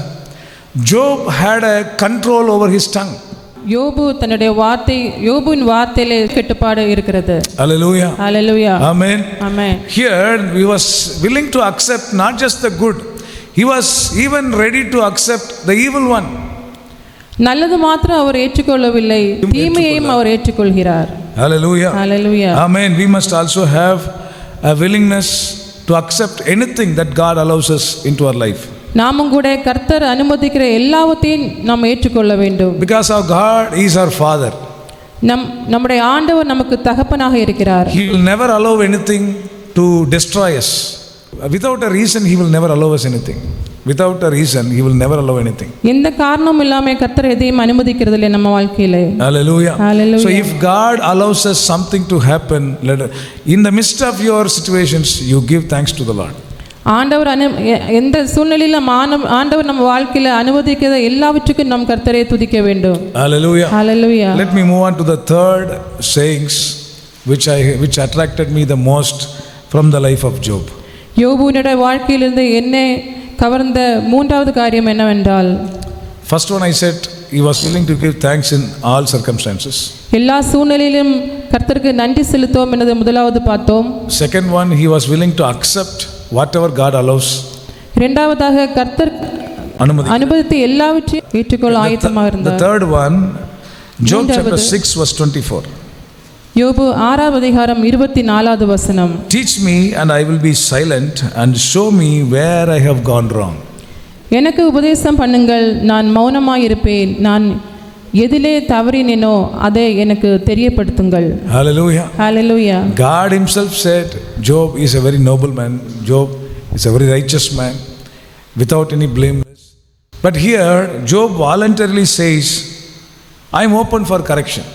Job had a control over his tongue. யோபுவின் வார்த்தையிலே கட்டுப்பாடு இருக்கிறது. Hallelujah. Hallelujah. Amen. Amen. Here he was willing to accept not just the good, he was even ready to accept the evil one. நல்லது மாத்திரம் அவர் ஏற்றுக்கொள்ளவில்லை, தீமையையும் அவர் ஏற்றுக்கொள்கிறார். Hallelujah. Hallelujah. Amen. We must also have a willingness to accept anything that God allows us into our life. நாமும் கூட கர்த்தர் அனுமதிக்கிற எல்லாவற்றையும் நாம் ஏற்றுக்கொள்ள வேண்டும். Because our God is our Father. நம்முடைய ஆண்டவர் நமக்கு தகப்பனாக இருக்கிறார். He will never allow anything to destroy us. Without a reason, He will never allow us anything. Without a reason, He will never allow anything. எந்த காரணமும் இல்லாம கர்த்தர் எதையும் அனுமதிக்கிறது இல்லை நம்ம வாழ்க்கையிலே. Hallelujah. Hallelujah. So if God allows us something to happen, in the midst of your situations, you give thanks to the Lord. ஆண்டவர் எந்த சூழ்நிலையிலும் ஆண்டவர் நம்ம வாழ்க்கையில அனுமதிக்கிற எல்லாவற்றுக்கும் நம் கர்த்தரை துதிக்க வேண்டும். Hallelujah. Hallelujah. Let me move on to the third sayings which attracted me the most from the life of Job. யோபுவினுடைய வாழ்க்கையிலிருந்து என்னை கவர்ந்த மூன்றாவது காரியம் என்னவென்றால், first one I said he was willing to give thanks in all circumstances. எல்லா சூழ்நிலையிலும் கர்த்தருக்கு நன்றி செலுத்துவோம் என்பது முதலாவது பார்த்தோம். Second one, he was willing to accept whatever God allows. இரண்டாவதாக கர்த்தர் அனுமதித்த எல்லாவற்றையும் ஏற்றுக்கொள்ள ஆயத்தமாக இருந்தார். The third one, Job chapter 6 verse 24. யோபு 6ஆம் அதிகாரம் 24வது வசனம். Teach me and I will be silent and show me where I have gone wrong. எனக்கு உபதேசம் பண்ணுங்கள், நான் மௌனமாய் இருப்பேன், நான் எதிலே தவறினேனோ அதை எனக்கு தெரியப்படுத்துங்கள். Hallelujah. Hallelujah. God himself said Job is a very noble man. Job is a very righteous man without any blameless. But here Job voluntarily says, I am open for correction.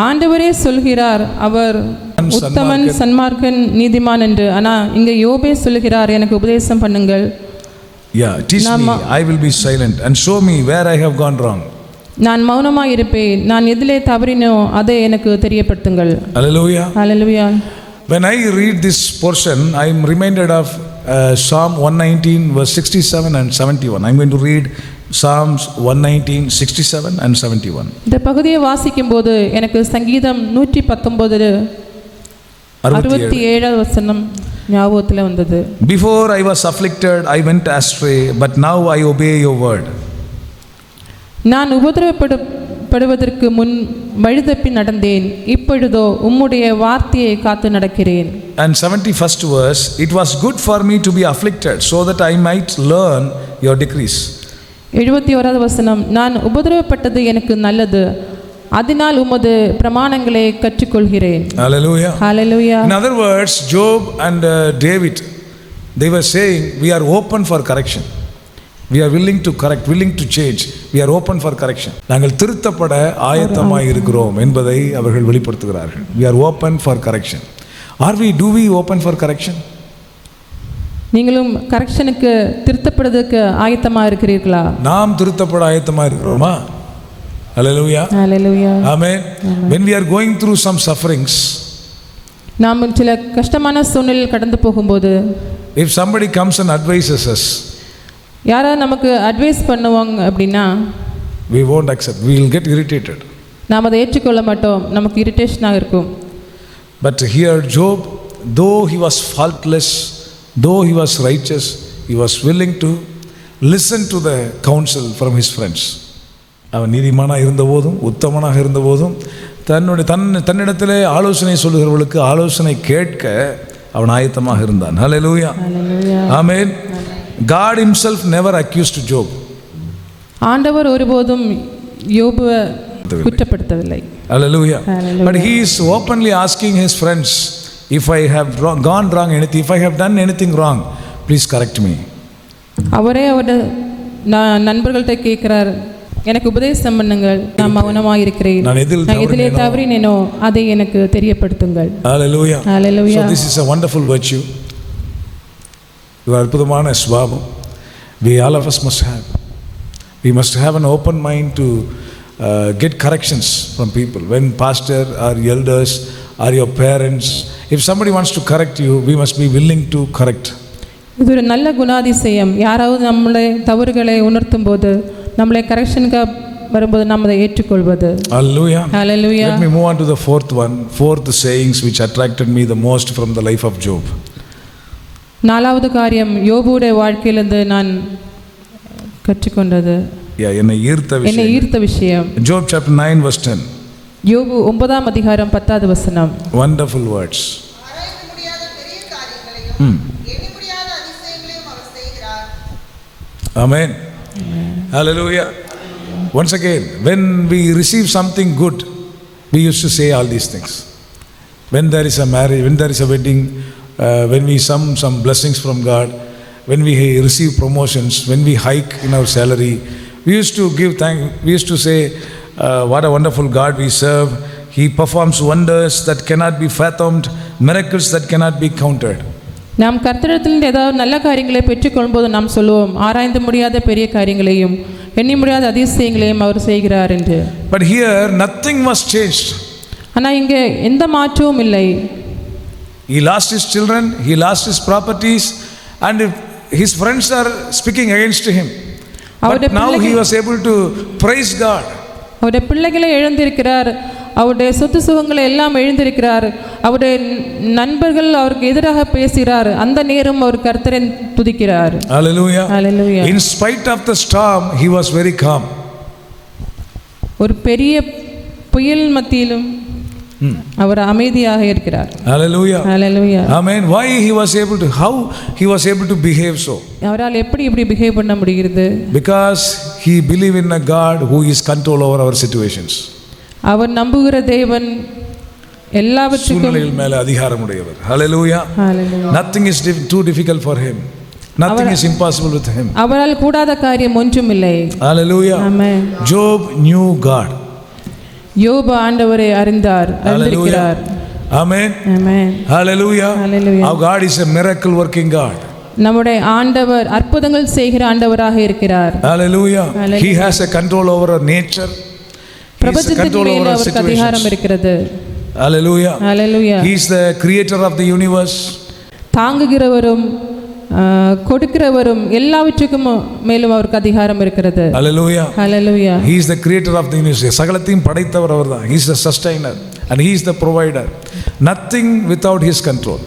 ஆண்டவரே சொல்கிறார் அவர் உத்தமன், சன்மார்க்கன், நீதிமான் என்று. ஆனா இங்க யோபே சொல்கிறார் எனக்கு உபதேசம் பண்ணுங்கள். Yeah, teach me, I will be silent and show me where I have gone wrong. நான் மௌனமாய் இருப்பேன், நான் எதிலே தவறினோ அதை எனக்கு தெரியப்படுத்துங்கள். Hallelujah. Hallelujah. When I read this portion, I am reminded of Psalm 119 verse 67 and 71. I am going to read Psalms 119, 67 and 71. இந்த பகுதியை வாசிக்கும்போது எனக்கு சங்கீதம் 119 67 வசனம் ஞாபகத்தில் வந்தது. Before I was afflicted, I went astray, but now I obey your word. நான் உபத்திரவப்படுவதற்கு முன் வழிதப்பி நடந்தேன், இப்பொழுதோ உம்முடைய வார்த்தையை காத்து நடக்கிறேன். And 71st verse, it was good for me to be afflicted so that I might learn your decrees. 71வது வசனம், நான் உபத்திரவப்பட்டது எனக்கு நல்லது, அதனால் உமது பிரமாணங்களை கற்றுக்கொள்கிறேன். Hallelujah. Hallelujah. In other words, Job and David, they were saying, we are open for correction. We are willing to correct, willing to change. We are open for correction. நாங்கள் திருத்தப்பட ஆயத்தமாய் இருக்கிறோம் என்பதை அவர்கள் வெளிப்படுத்துகிறார்கள். We are open for correction. Do we open for correction? நீங்களும் கரெக்ஷனுக்கு திருத்தப்படுவதற்கு ஆயத்தமாக இருக்கிறீர்களா? நாம் திருத்தப்பட ஆயத்தமாக இருக்கிறோமா? Hallelujah. Hallelujah. Amen. When we are going through some sufferings, நாம் சில கஷ்டமான சூழ்நிலையில் கடந்து போகும்போது, if somebody comes and advises us, யாராவது நமக்கு அட்வைஸ் பண்ணுவாங்க அப்படின்னா, we won't accept. We will get irritated. நாம் அதை ஏற்றுக்கொள்ள மாட்டோம், நமக்கு இரிட்டேஷனாக இருக்கும். But here Job, though he was faultless, though he was righteous, he was willing to listen to the counsel from his friends. அவன் நீதிமானாக இருந்தபோதும் உத்தமனாக இருந்தபோதும் தன்னிடத்திலே ஆலோசனை சொல்லுகிறவர்களுக்கு ஆலோசனை கேட்க அவன் ஆயத்தமாக இருந்தான். Hallelujah. Hallelujah. Amen. God himself never accused Job. ஆண்டவர் ஒருபோதும் யோபுவை குற்றப்படுத்தவில்லை. Hallelujah. Hallelujah. But he is openly asking his friends, if I have gone wrong anything, if I have done anything wrong, please correct me. அவரே நண்பர்கள்ட்ட கேட்கிறார், எனக்கு உபதேசம் பண்ணுங்கள், நான் மௌனமாக இருக்கிறேன், நான் எதிலே தவறினேனோ அதை எனக்கு தெரியப்படுத்துங்கள். Hallelujah. Hallelujah. So this is a wonderful virtue. இது அற்புதமான சுபாவம் we all of us must have. We must have an open mind to get corrections from people. When pastor or elders or your parents, if somebody wants to correct you, we must be willing to correct. இது ஒரு நல்ல குணாதிசயம். யாராவது நம்மளை தவறுகளை உணர்த்தும் போது, நம்மளை கரெக்ஷனுக்காக வரும்போது நாம் அதை ஏற்றுக்கொள்வது. Hallelujah. Hallelujah. Let me move on to the fourth sayings which attracted me the most from the life of Job. நாலாவது காரியம் யோபுடைய வாழ்க்கையிலிருந்து நான் கற்றுக்கொண்டது, என்னை ஈர்த்த விஷயம். Job chapter 9 verse 10. யோபு 9ஆம் அதிகாரம் 10வது வசனம். Wonderful words. ஆராய்ந்து முடியாத பெரிய காரியங்களையும் எண்ணி முடியாத அதிசயங்களையும் அவர் செய்கிறார். Amen. Hallelujah. Once again, when we receive something good, we used to say all these things. When there is a marriage, when there is a wedding, when we some blessings from God, when we receive promotions, when we hike in our salary, we used to give thanks. We used to say, what a wonderful God we serve. He performs wonders that cannot be fathomed, miracles that cannot be counted. நாம் கர்த்தரிடத்தில் ஏதாவது நல்ல காரியங்களை பெற்றுக்கொள்ளும்போது நாம் சொல்லுவோம், ஆராய்ந்து முடியாத பெரிய காரியங்களையும் எண்ணி முடியாத அதிசயங்களையும் அவர் செய்கிறார் என்று. But here nothing was changed. ஆனால் இங்கே எந்த மாற்றமும் இல்லை. He lost his children, he lost his properties, and his friends are speaking against him. But now he was able to praise God. அவருடைய பிள்ளைகளை இழந்திருக்கிறார், அவருடைய சொத்து சுகங்களை எல்லாம் இழந்திருக்கிறார், அவருடைய நண்பர்கள் அவருக்கு எதிராக பேசுகிறார், அந்த நேரம் அவர் கர்த்தரை துதிக்கிறார். Hallelujah. Hallelujah. In spite of the storm, he was very calm. ஒரு பெரிய புயல் மத்தியிலும் அவர் அமைதியாக இருக்கிறார். Hallelujah. Hallelujah. Amen. Why how he was able to behave so? அவரால் எப்படி இப்படி பிஹேவ் பண்ண முடிகிறது? Because he believed in a God who is control over our situations. அவர் நம்புகிற தேவன் எல்லாவற்றுக்கும் சூழ்நிலைகள் மேல அதிகாரம் உடையவர். Hallelujah. Hallelujah. Nothing is too difficult for him. Nothing is impossible with him. அவரால் கூடாத காரியம் ஒன்றும் இல்லை. Hallelujah. Amen. Job knew God. யோபு ஆண்டவரை அறிந்திருக்கிறார். Amen. Amen. Hallelujah. Hallelujah. Our God is a miracle working God. நம்முடைய ஆண்டவர் அற்புதங்கள் செய்கிற ஆண்டவராக இருக்கிறார். Hallelujah. He has a control over our nature. பிரபஞ்சத்தின் மேல் அவருக்கு அதிகாரம் இருக்கிறது. Hallelujah. Hallelujah. He is the creator of the universe. தாங்குகிறவரும் கொடுக்கிறவரும் எல்லாவற்றுக்கும் மேலும் அவருக்கு அதிகாரம் இருக்கிறது. Hallelujah. Hallelujah. He is the creator of the universe. சகலத்தையும் படைத்தவர் அவர்தான். He is the sustainer and he is the provider. Nothing without his control.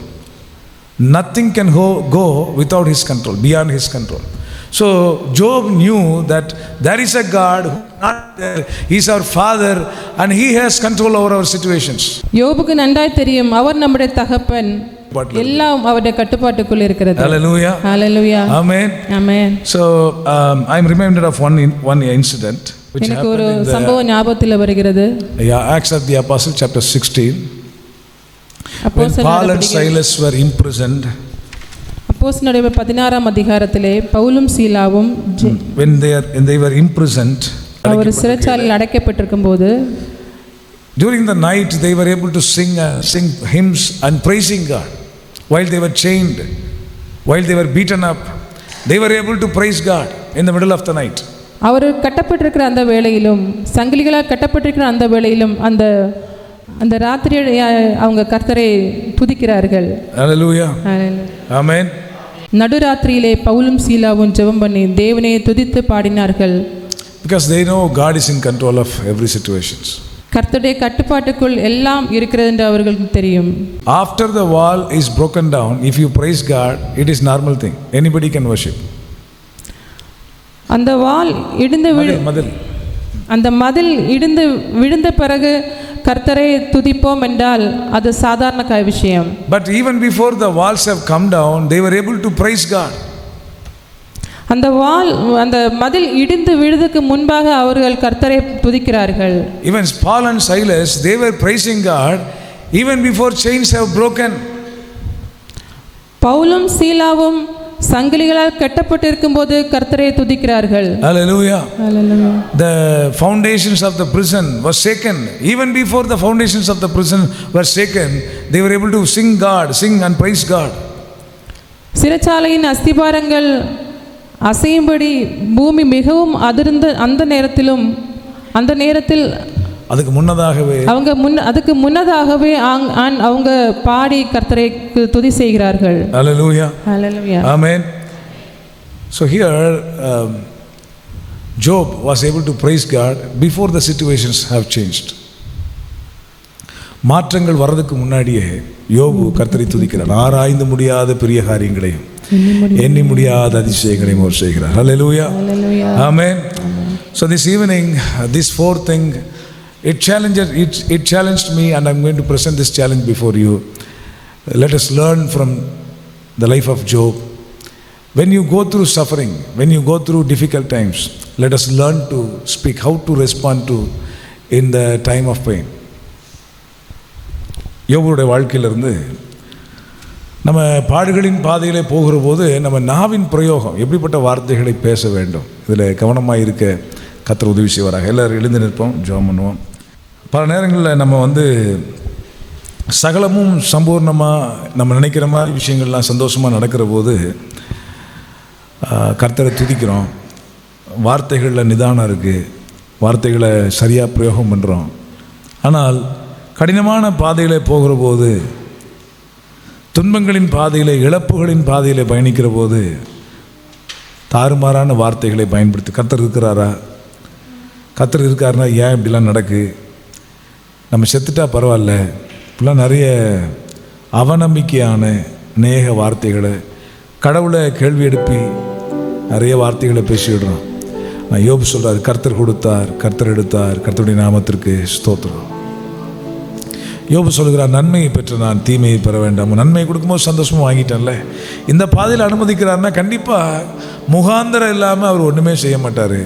Nothing can go without his control, beyond his control. So Job knew that there is a God who is not there. He is our father and he has control over our situations. யோபுக்கு நன்றாய் தெரியும், அவர் நம்முடைய தகப்பன், எல்லாம் அவருடைய கட்டுப்பாட்டுக்குள் இருக்கிறது. Hallelujah. Hallelujah. Amen. Amen. So I am reminded of one incident which எனக்கு ஒரு happened in சம்பவம் ஞாபகத்தில் வருகிறது. Acts of the Apostles chapter 16. When Paul and Silas were imprisoned. அப்போஸ்தலர் 16ஆம் அதிகாரத்திலே பவுலும் சீலாவும் when they were imprisoned, அவர் சிறைச்சாலையில் அடைக்கப்பட்டிருக்கும்போது during the night they were able to sing hymns and praising God while they were chained, while they were beaten up. They were able to praise God in the middle of the night. அவர் கட்டப்பட்டிருக்கிற அந்த வேளையிலும், சங்கிலிகளால் கட்டப்பட்டிருக்கிற அந்த வேளையிலும் அந்த ராத்திரி அவங்க கர்த்தரை துதிக்கிறார்கள். Hallelujah. Amen. நடுராத்திரியிலே பவுலும் சீலாவும் ஜெபம் பண்ணி தேவனை துதித்து பாடினார்கள். Because they know God is in control of every situations. கர்த்தருடைய கட்டுப்பாட்டுக்குள் எல்லாம் இருக்கிறது என்று அவர்களுக்கு தெரியும். After the wall is broken down, if you praise God, it is normal thing. Anybody can worship. அந்த வால் இடிந்து அந்த மதில் இடிந்து விழுந்த பிறகு கர்த்தரை துதிப்போம் என்றால் அது சாதாரண விஷயம். But even before the walls have come down, they were able to praise God. அந்த மதில் இடிந்து விழுதுக்கு முன்பாக அவர்கள் கர்த்தரை துதிக்கிறார்கள். Even Paul and Silas, they were praising God even before chains have broken. பவுலும் சீலாவும் சங்கிலிகளால் கட்டப்பட்டிருக்கும் போது கர்த்தரை துதிக்கிறார்கள். Hallelujah. Hallelujah. The foundations of the prison was shaken. Even before the foundations of the prison were shaken, they were able to sing and praise God. சிறைச்சாலையின் அஸ்திபாரங்கள் அசையும்படி பூமி மிகவும் அதிர்ந்த அந்த நேரத்தில் அதுக்கு முன்னதாகவே அவங்க பாடி கர்த்தரை துதி செய்கிறார்கள். Hallelujah. Hallelujah. Amen. So here Job was able to praise God before the situations have changed. மாற்றங்கள் வரதுக்கு முன்னாடியே யோபு கர்த்தரை துதிக்கிறார். ஆராய்ந்து முடியாத பெரிய காரியங்களையும் எண்ணி முடியாத அதிசயங்களையும் அவர் செய்கிறார். Hallelujah. Amen. So this evening, this fourth thing, it challenged me, and I'm going to present this challenge before you. Let us learn from the life of Job. When you go through suffering, when you go through difficult times, let us learn to speak, how to respond to in the time of pain. யோபுடைய வாழ்க்கையிலிருந்து நம்ம பாடுகளின் பாதையிலே போகிற போது நம்ம நாவின் பிரயோகம் எப்படிப்பட்ட வார்த்தைகளை பேச வேண்டும், இதில் கவனமாக இருக்க கர்த்தர் உதவி செய்வாராக. எல்லோரும் எழுந்து நிற்போம், ஜெபம் பண்ணுவோம். பல நேரங்களில் நம்ம சகலமும் சம்பூர்ணமாக நம்ம நினைக்கிற மாதிரி விஷயங்கள்லாம் சந்தோஷமாக நடக்கிற போது கர்த்தரை துதிக்கிறோம், வார்த்தைகளில் நிதானம் இருக்குது, வார்த்தைகளை சரியாக பிரயோகம் பண்ணுறோம். ஆனால் கடினமான பாதையில் போகிற போது, துன்பங்களின் பாதையில், இழப்புகளின் பாதையில் பயணிக்கிற போது தாறுமாறான வார்த்தைகளை பயன்படுத்தி கர்த்தர் இருக்கிறாரா, கர்த்தர் இருக்காருன்னா ஏன் இப்படிலாம் நடக்கு, நம்ம செத்துட்டா பரவாயில்ல, இப்படிலாம் நிறைய அவநம்பிக்கையான நேக வார்த்தைகளை, கடவுளை கேள்வி எழுப்பி நிறைய வார்த்தைகளை பேசிவிடுறோம். நான் யோபு சொல்கிறார், கர்த்தர் கொடுத்தார், கர்த்தர் எடுத்தார், கர்த்தருடைய நாமத்திற்கு ஸ்தோத்திரம். யோபு சொல்கிறார், நன்மையை பெற்ற நான் தீமையை பெற வேண்டாம். நன்மையை கொடுக்கும்போது சந்தோஷமாக வாங்கிட்டேன்ல. இந்த பாதையில் அனுமதிக்கிறாருன்னா கண்டிப்பாக முகாந்திரம் இல்லாமல் அவர் ஒன்றுமே செய்ய மாட்டார்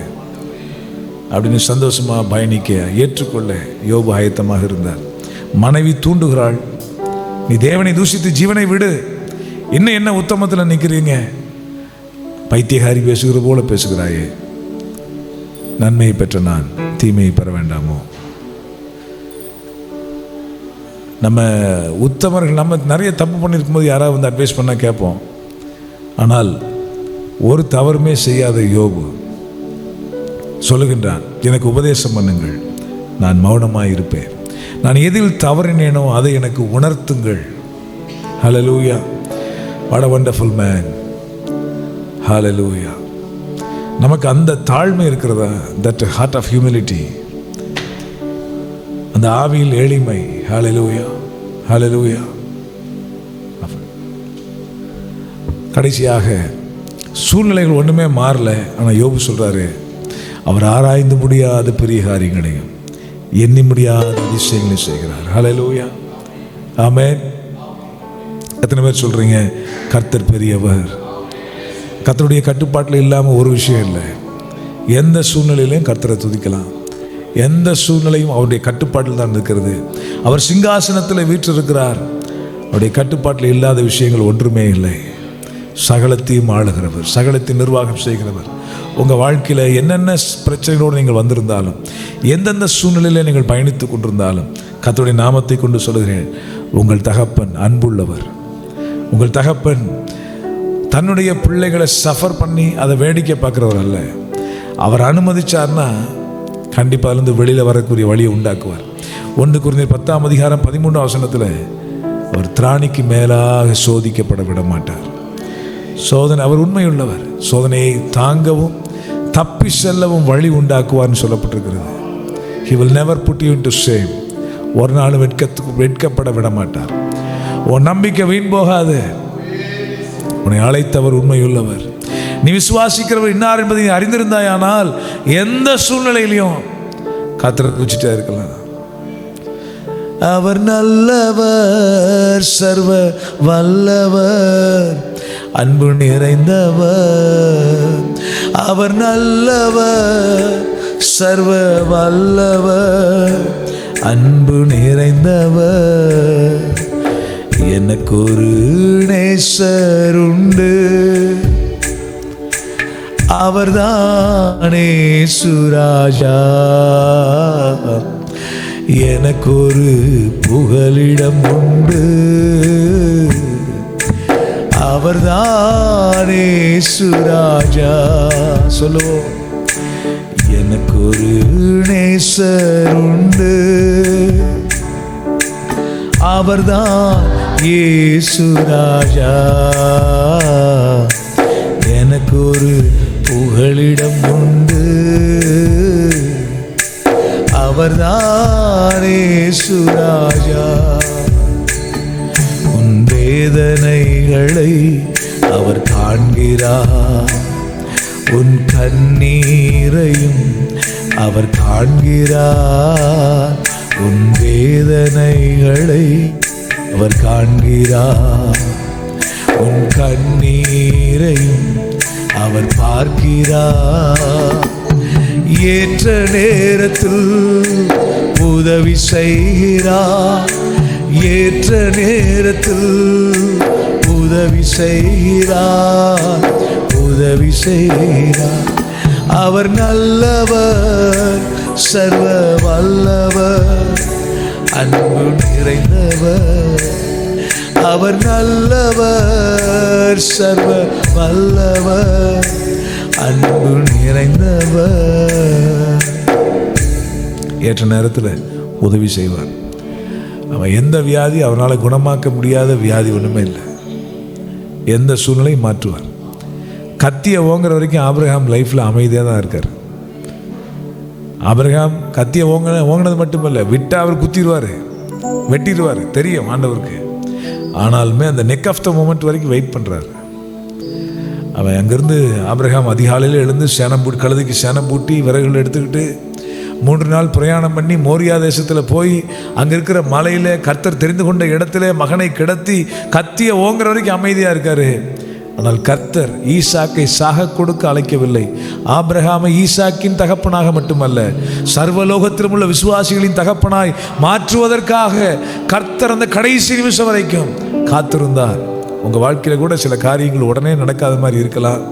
அப்படின்னு சந்தோஷமாக பயணிக்க ஏற்றுக்கொள்ள யோபு ஆயத்தமாக இருந்தார். மனைவி தூண்டுகிறாள், நீ தேவனை தூஷித்து ஜீவனை விடு, இன்னும் என்ன உத்தமத்தில் நிற்கிறீங்க, பைத்தியகாரி பேசுகிற போல பேசுகிறாயே, நன்மையை பெற்ற நான் தீமையை பெற வேண்டாமோ. நம்ம உத்தமர்கள், நம்ம நிறைய தப்பு பண்ணியிருக்கும் போது யாராவது அட்வைஸ் பண்ணால் கேட்போம். ஆனால் ஒரு தவறுமே செய்யாத யோபு சொல்லுகின்றான், எனக்கு உபதேசம் பண்ணுங்கள், நான் மௌனமாக இருப்பேன், நான் எதில் தவறினேனோ அதை எனக்கு உணர்த்துங்கள். Hallelujah. What a wonderful man. Hallelujah. நமக்கு அந்த தாழ்மை இருக்கிறதா, that heart of humility, அந்த ஆவியில் எளிமை. Hallelujah. Hallelujah. கடைசியாக சூழ்நிலைகள் ஒன்றுமே மாறல, ஆனால் யோபு சொல்கிறாரு, அவர் ஆராய்ந்து முடியாத பெரிய காரியங்களையும் எண்ணி முடியாத அதிசயங்களையும் செய்கிறார். Hallelujah. ஆமென். எத்தனை பேர் சொல்கிறீங்க, கர்த்தர் பெரியவர்? கர்த்தருடைய கட்டுப்பாட்டில் இல்லாமல் ஒரு விஷயம் இல்லை. எந்த சூழ்நிலையிலையும் கர்த்தரை துதிக்கலாம். எந்த சூழ்நிலையும் அவருடைய கட்டுப்பாட்டில் தான் இருக்கிறது. அவர் சிங்காசனத்தில் வீற்றிருக்கிறார். அவருடைய கட்டுப்பாட்டில் இல்லாத விஷயங்கள் ஒன்றுமே இல்லை. சகலத்தையும் ஆளுகிறவர், சகலத்தையும் நிர்வாகம் செய்கிறவர். உங்கள் வாழ்க்கையில் என்னென்ன பிரச்சனைகளோடு நீங்கள் வந்திருந்தாலும், எந்தெந்த சூழ்நிலையில் நீங்கள் பயணித்து கொண்டிருந்தாலும், கர்த்தருடைய நாமத்தை கொண்டு சொல்கிறேன், உங்கள் தகப்பன் அன்புள்ளவர். உங்கள் தகப்பன் தன்னுடைய பிள்ளைகளை சஃபர் பண்ணி அதை வேடிக்கை பார்க்குறவர் அல்ல. அவர் அனுமதிச்சார்னா கண்டிப்பாக இருந்து வெளியில் வரக்கூடிய வழியை உண்டாக்குவார். 1 கொரிந்தியர் 10:13 அவர் திராணிக்கு மேலாக சோதிக்கப்பட விட மாட்டார். சோதனை, அவர் உண்மையுள்ளவர். சோதனையை தாங்கவும் தப்பி செல்லவும் வழி உண்டாக்குவார்னு சொல்லப்பட்டிருக்கிறது. He will never put you into shame. ஒரு நாள் வெட்கப்பட விட மாட்டார். உன் நம்பிக்கை வீண் போகாது. உன்னை அழைத்தவர் உண்மையுள்ளவர். நீ விசுவாசிக்கிறவர் இன்னார் என்பதை நீ அறிந்திருந்தாயானால் எந்த சூழ்நிலையிலையும் கர்த்தரை துதிச்சிட்டே இருக்கலாம். அவர் நல்லவர், சர்வ வல்லவர், அன்பு நிறைந்தவர், அவர் நல்லவர், சர்வ வல்லவர், அன்பு நிறைந்தவர். எனக்கு ஒரு நேசர் உண்டு, அவர்தானே சுராஜா. எனக்கு ஒரு புகலிடம் உண்டு, அவர்தானே சுராஜா. சொல்லுவோம். எனக்கு ஒரு நேசர் உண்டு, அவர்தான் இயேசு ராஜா. எனக்கு ஒரு புகலிடம் உண்டு, அவர்தான் இயேசு ராஜா. உன் வேதனைகளை அவர் காண்கிறார், உன் கண்ணீரையும் அவர் காண்கிறார். உன் வேதனைகளை அவர் காண்கிறார், உன் கண்ணீரையும் அவர் பார்க்கிறார். ஏற்ற நேரத்தில் உதவி செய்கிறார், ஏற்ற நேரத்தில் உதவி செய்கிறார், உதவி செய்கிறார். அவர் நல்லவர், சர்வ வல்லவர், அன்பு நிறைந்தவர். அவர் நல்லவர், சர்வ வல்லவர், அன்பு நிறைந்தவர். ஏற்ற நேரத்தில் உதவி செய்வார். அவன் எந்த வியாதி அவனால் குணமாக்க முடியாத வியாதி ஒன்றுமே இல்லை. எந்த சூழ்நிலையும் மாற்றுவார். கத்தியை ஓங்குற வரைக்கும் ஆபிரகாம் லைஃப்பில் அமைதியாக தான் இருக்கார். ஆபிரகாம் கத்தியை ஓங்கினது மட்டுமில்லை, விட்டால் அவர் குத்திடுவார், வெட்டிடுவார், தெரியும் ஆண்டவருக்கு. ஆனாலுமே அந்த நெக் ஆஃப் த மொமெண்ட் வரைக்கும் வெயிட் பண்ணுறாரு. அவன் அங்கேருந்து ஆபிரகாம் அதிகாலையில் எழுந்து கழுதைக்கு சேனம் பூட்டி விறகுகள் எடுத்துக்கிட்டு 3 நாள் பிரயாணம் பண்ணி மோரியா தேசத்தில் போய் அங்கே இருக்கிற மலையில் கர்த்தர் தெரிந்து கொண்ட இடத்துல மகனை கிடத்தி கத்தியை ஓங்குற வரைக்கும் அமைதியாக இருக்கார். ஆனால் கர்த்தர் ஈசாக்கை சாக கொடுக்க அழைக்கவில்லை. ஆபிரகாமை ஈசாக்கின் தகப்பனாக மட்டுமல்ல, சர்வலோகத்திலும் உள்ள விசுவாசிகளின் தகப்பனாய் மாற்றுவதற்காக கர்த்தர் அந்த கடைசி நிமிஷம் வரைக்கும் காத்திருந்தார். உங்கள் வாழ்க்கையில் கூட சில காரியங்கள் உடனே நடக்காத மாதிரி இருக்கலாம்,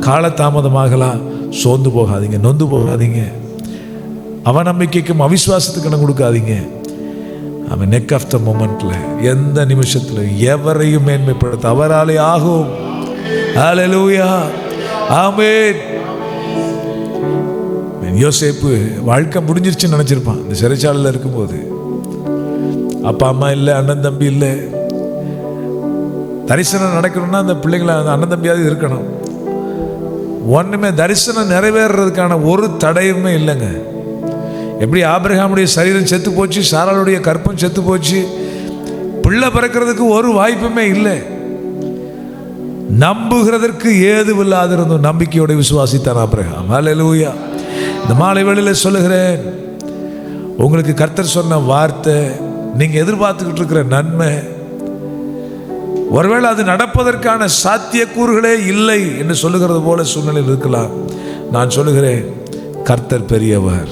காலதாமதமாகலாம். சோர்ந்து போகாதீங்க, நொந்து போகாதீங்க, அவநம்பிக்கைக்கும் அவிசுவாசத்துக்கு இடம் கொடுக்காதீங்க. அவன் நெக் ஆஃப் த மொமெண்ட்ல எந்த நிமிஷத்துல எவரையும் மேன்மைப்படுத்த அவராலே ஆகும். ஹல்லேலூயா, ஆமென். யோசேப்பு வாழ்க்கை முடிஞ்சிருச்சுன்னு நினைச்சிருப்பான். இந்த சிறைச்சாலையில் இருக்கும்போது அப்பா அம்மா இல்லை, அண்ணன் தம்பி இல்லை. தரிசனம் நடக்கணும்னா அந்த பிள்ளைங்களை அந்த அண்ணன் தம்பியாவது இருக்கணும். ஒன்றுமே தரிசனம் நிறைவேறதுக்கான ஒரு தடையுமே இல்லைங்க. எப்படி ஆபிரகாமுடைய சரீரம் செத்து போச்சு, சாராளுடைய கற்பம் செத்து போச்சு, பிள்ளை பிறக்கிறதுக்கு ஒரு வாய்ப்புமே இல்லை. நம்புகிறதற்கு ஏதுவில்லாதிருந்தும் நம்பிக்கையோட விசுவாசித்தான் ஆபிரகாம். ஹல்லேலூயா. இந்த மாலை வேளையில் சொல்லுகிறேன், உங்களுக்கு கர்த்தர் சொன்ன வார்த்தை, நீங்க எதிர்பார்த்துக்கிட்டு இருக்கிற நன்மை, ஒருவேளை அது நடப்பதற்கான சாத்தியக்கூறுகளே இல்லை என்று சொல்லுகிறது போல சூழ்நிலையில் இருக்கலாம். நான் சொல்லுகிறேன், கர்த்தர் பெரியவர்.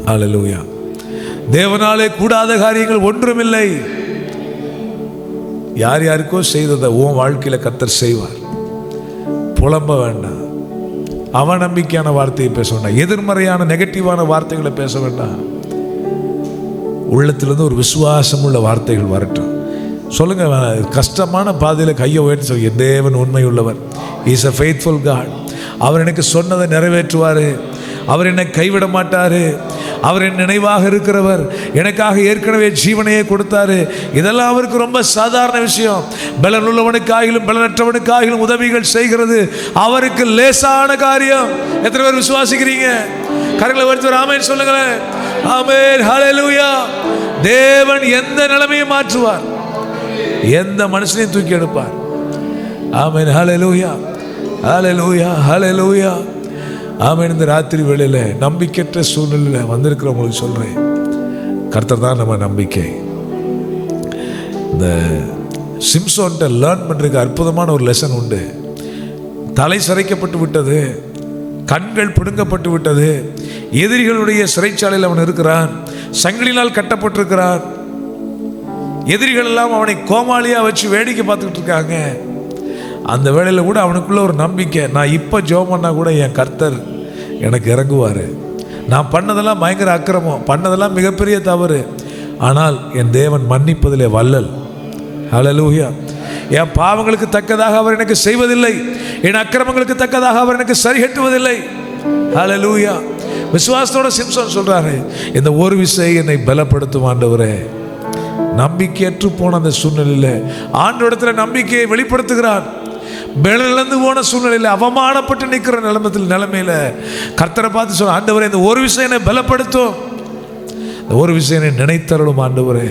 ஹல்லேலூயா. தேவனாலே கூடாத காரியங்கள் ஒன்றுமில்லை. யார் யாருக்கோ செய்ததை உன் வாழ்க்கையில் கர்த்தர் செய்வார். புலம்ப வேண்டாம், அவநம்பிக்கையான வார்த்தையை பேச வேண்டாம், எதிர்மறையான நெகட்டிவான வார்த்தைகளை பேச வேண்டாம். உள்ளத்திலிருந்து ஒரு விசுவாசம் உள்ள வார்த்தைகள் வரட்டும். சொல்லுங்க, கஷ்டமான பாதையில் கையை உயர்த்தி சொல்லுங்க, என் தேவன் உண்மை உள்ளவர். Is a faithful God. அவர் எனக்கு சொன்னதை நிறைவேற்றுவார். அவர் என்னை கைவிட மாட்டார். அவர் என் நினைவாக இருக்கிறவர். எனக்காக ஏற்கனவே ஜீவனையே கொடுத்தாரு. இதெல்லாம் அவருக்கு ரொம்ப சாதாரண விஷயம். பலன் உள்ளவனுக்காகிலும் பலனற்றவனுக்காகிலும் உதவிகள் செய்கிறது அவருக்கு லேசான காரியம். எத்தனை பேர் விசுவாசிக்கிறீங்க? கரங்களை உயர்த்தி ஆமென் சொல்லுங்களேன். ஆமென், ஹல்லேலூயா. தேவன் எந்த நிலைமையும் மாற்றுவார், எந்த மனுஷனையும் தூக்கி எடுப்பார். ஆமென், ஹல்லேலூயா, ஹல்லேலூயா, ஹல்லேலூயா. ஆமென். இந்த ராத்திரி வேளையில் நம்பிக்கையற்ற சூழ்நிலையில் வந்திருக்கிறவங்களுக்கு சொல்கிறேன், கர்த்தர் தான் நம்ம நம்பிக்கை. இந்த சிம்சோன்கிட்ட லேர்ன் பண்ணுறதுக்கு அற்புதமான ஒரு லெசன் உண்டு. தலை சிரைக்கப்பட்டு விட்டது, கண்கள் பிடுங்கப்பட்டு விட்டது, எதிரிகளுடைய சிறைச்சாலையில் அவன் இருக்கிறான், சங்கிலினால் கட்டப்பட்டிருக்கிறான், எதிரிகள் எல்லாம் அவனை கோமாளியாக வச்சு வேடிக்கை பார்த்துக்கிட்டு இருக்காங்க. அந்த வேளையில் கூட அவனுக்குள்ள ஒரு நம்பிக்கை, நான் இப்போ ஜெபம் பண்ணால் கூட என் கர்த்தர் எனக்கு இறங்குவார். நான் பண்ணதெல்லாம் பயங்கர அக்கிரமம், பண்ணதெல்லாம் மிகப்பெரிய தவறு, ஆனால் என் தேவன் மன்னிப்பதிலே வல்லல். ஹல்லேலூயா. என் பாவங்களுக்கு தக்கதாக அவர் எனக்கு செய்வதில்லை, என் அக்கிரமங்களுக்கு தக்கதாக அவர் எனக்கு சரி கட்டுவதில்லை. ஹல்லேலூயா. விசுவாசத்தோட சிம்சோன் சொல்றாரு, இந்த ஒரு விஷயம் என்னை பலப்படுத்தும் ஆண்டவரே. நம்பிக்கையற்று போன அந்த சூழ்நிலையில் ஆண்டவரிடத்துல நம்பிக்கையை வெளிப்படுத்துகிறான். பலமிழந்து போன சூழ்நிலையில், அவமானப்பட்டு நிற்கிற நிலைமையில கர்த்தரை பார்த்து சொல்ல, ஆண்டவரே இந்த ஒரு விஷயம் என்னை பலப்படுத்தும், இந்த ஒரு விஷயம் என்னை நினைத்தருளும் ஆண்டவரே.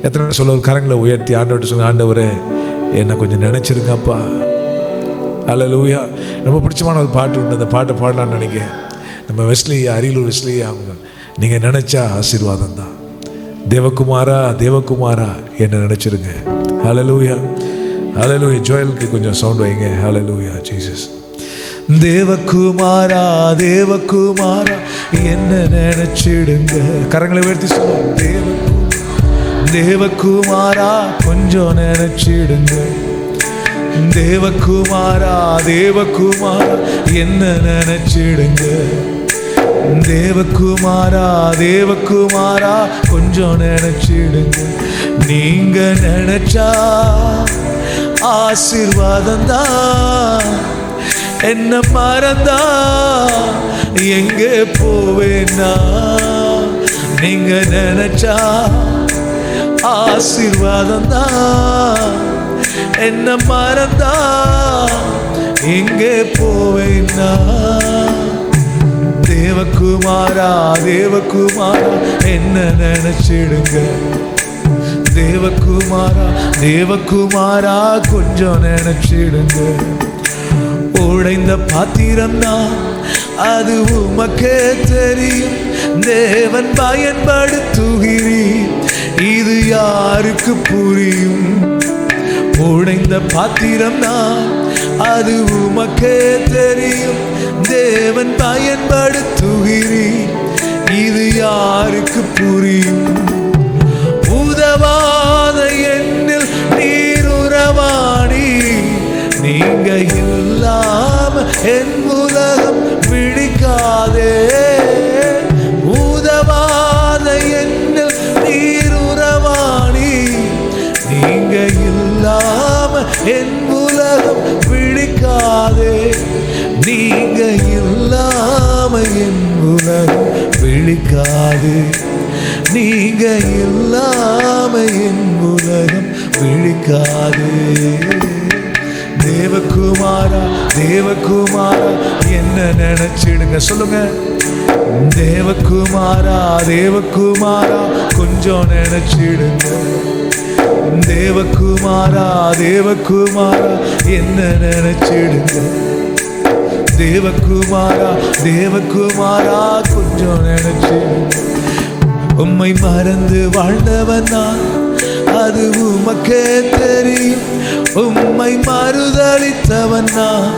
எத்தனை சொல்ல கரங்களை உயர்த்தி ஆண்டவர்கிட்ட சொல்லுங்க, ஆண்டவரே என்னை கொஞ்சம் நினைச்சிருங்கப்பா. ஹல்லேலூயா. ரொம்ப பிடிச்சமான ஒரு பாட்டு உண்டு, அந்த பாட்டை பாடலான்னு நினைக்கிறேன். நம்ம வெஸ்லி, அரியலூர் வெஸ்லி அவங்க, நீங்கள் நினைச்சா ஆசீர்வாதம் தான். தேவகுமாரா தேவகுமாரா என்னை நினைச்சிருங்க. ஹல்லேலூயா. ஹல்லேலூயா. ஜோயலுக்கு கொஞ்சம் சவுண்ட் வைங்க. ஹல்லேலூயா ஜீசஸ். தேவகுமாரா தேவகுமாரா என்ன நினைச்சிடுங்க. கரங்களை உயர்த்தி சொல்லுங்க, தேவகுமாரா கொஞ்சம் நினைச்சிடுங்க. தேவகுமாரா தேவகுமாரா என்ன நினைச்சிடுங்க. தேவகுமாரா தேவகுமாரா கொஞ்சம் நினைச்சிடுங்க. நீங்க நினைச்சா ஆசீர்வாதம் தான், என்ன மறந்தா எங்கே போவேன்னா. நீங்க நினைச்சா ஆசீர்வாதம் தான், என்ன மறந்தா எங்கே போவேன்னா. தேவகுமாரா தேவகுமாரா என்ன நினைச்சிடுங்க. தேவகுமாரா தேவகுமாரா கொஞ்சம் நினைச்சிடுங்க. உடைந்த பாத்திரம் தான், அது உமக்கே தெரியும், தேவன் பயன்படுத்துகிறீர், இது யாருக்கு புரியும். உடைந்த பாத்திரம் தான், அது உமக்கே தெரியும், தேவன் பயன்படுத்துகிறீர், இது யாருக்கு புரியும். உதவாத எண்ணில் நீர் உறவாடி, நீங்க இல்லாம என் உலகம் பிடிக்காதே. உதவாத எண்ணில் நீர் உறவாடி, நீங்க இல்லாம என் உலகம் பிடிக்காதே. நீங்க இல்லாம என் உலகம் பிடிக்காதே. நீங்க இல்லாம என் உலகம் பிடிக்காதே. தேவகுமாரா தேவகுமாரா என்ன நினைச்சிடுங்க. சொல்லுங்க, தேவகுமாரா தேவகுமாரா கொஞ்சம் நினைச்சிடுங்க. தேவகுமாரா தேவகுமாரா என்ன நினைச்சிடுங்க. தேவகுமாரா தேவகுமாரா கொஞ்சம் நினைச்சிடுங்க. உம்மை மறந்து வாழ்ந்தவன் நான், அது உமக்கே தெரியும், உம்மை மறுதலித்தவன் நான்,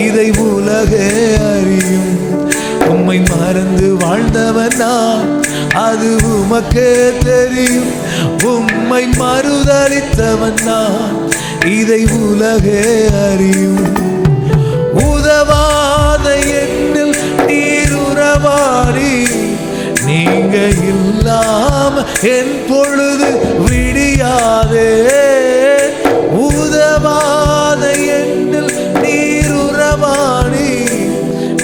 இதை உலகே அறியும். உம்மை மறந்து வாழ்ந்தவன் நான், அது உமக்கே தெரியும், உம்மை மறுதலித்தவன் நான், இதை உலகே அறியும். உதவாத எண்ணில் நீர் உறவாடி, நீங்க இல்லாம என் பொழுது விடியாதே. உதவாத எண்ணில் நீர் உறவாடி,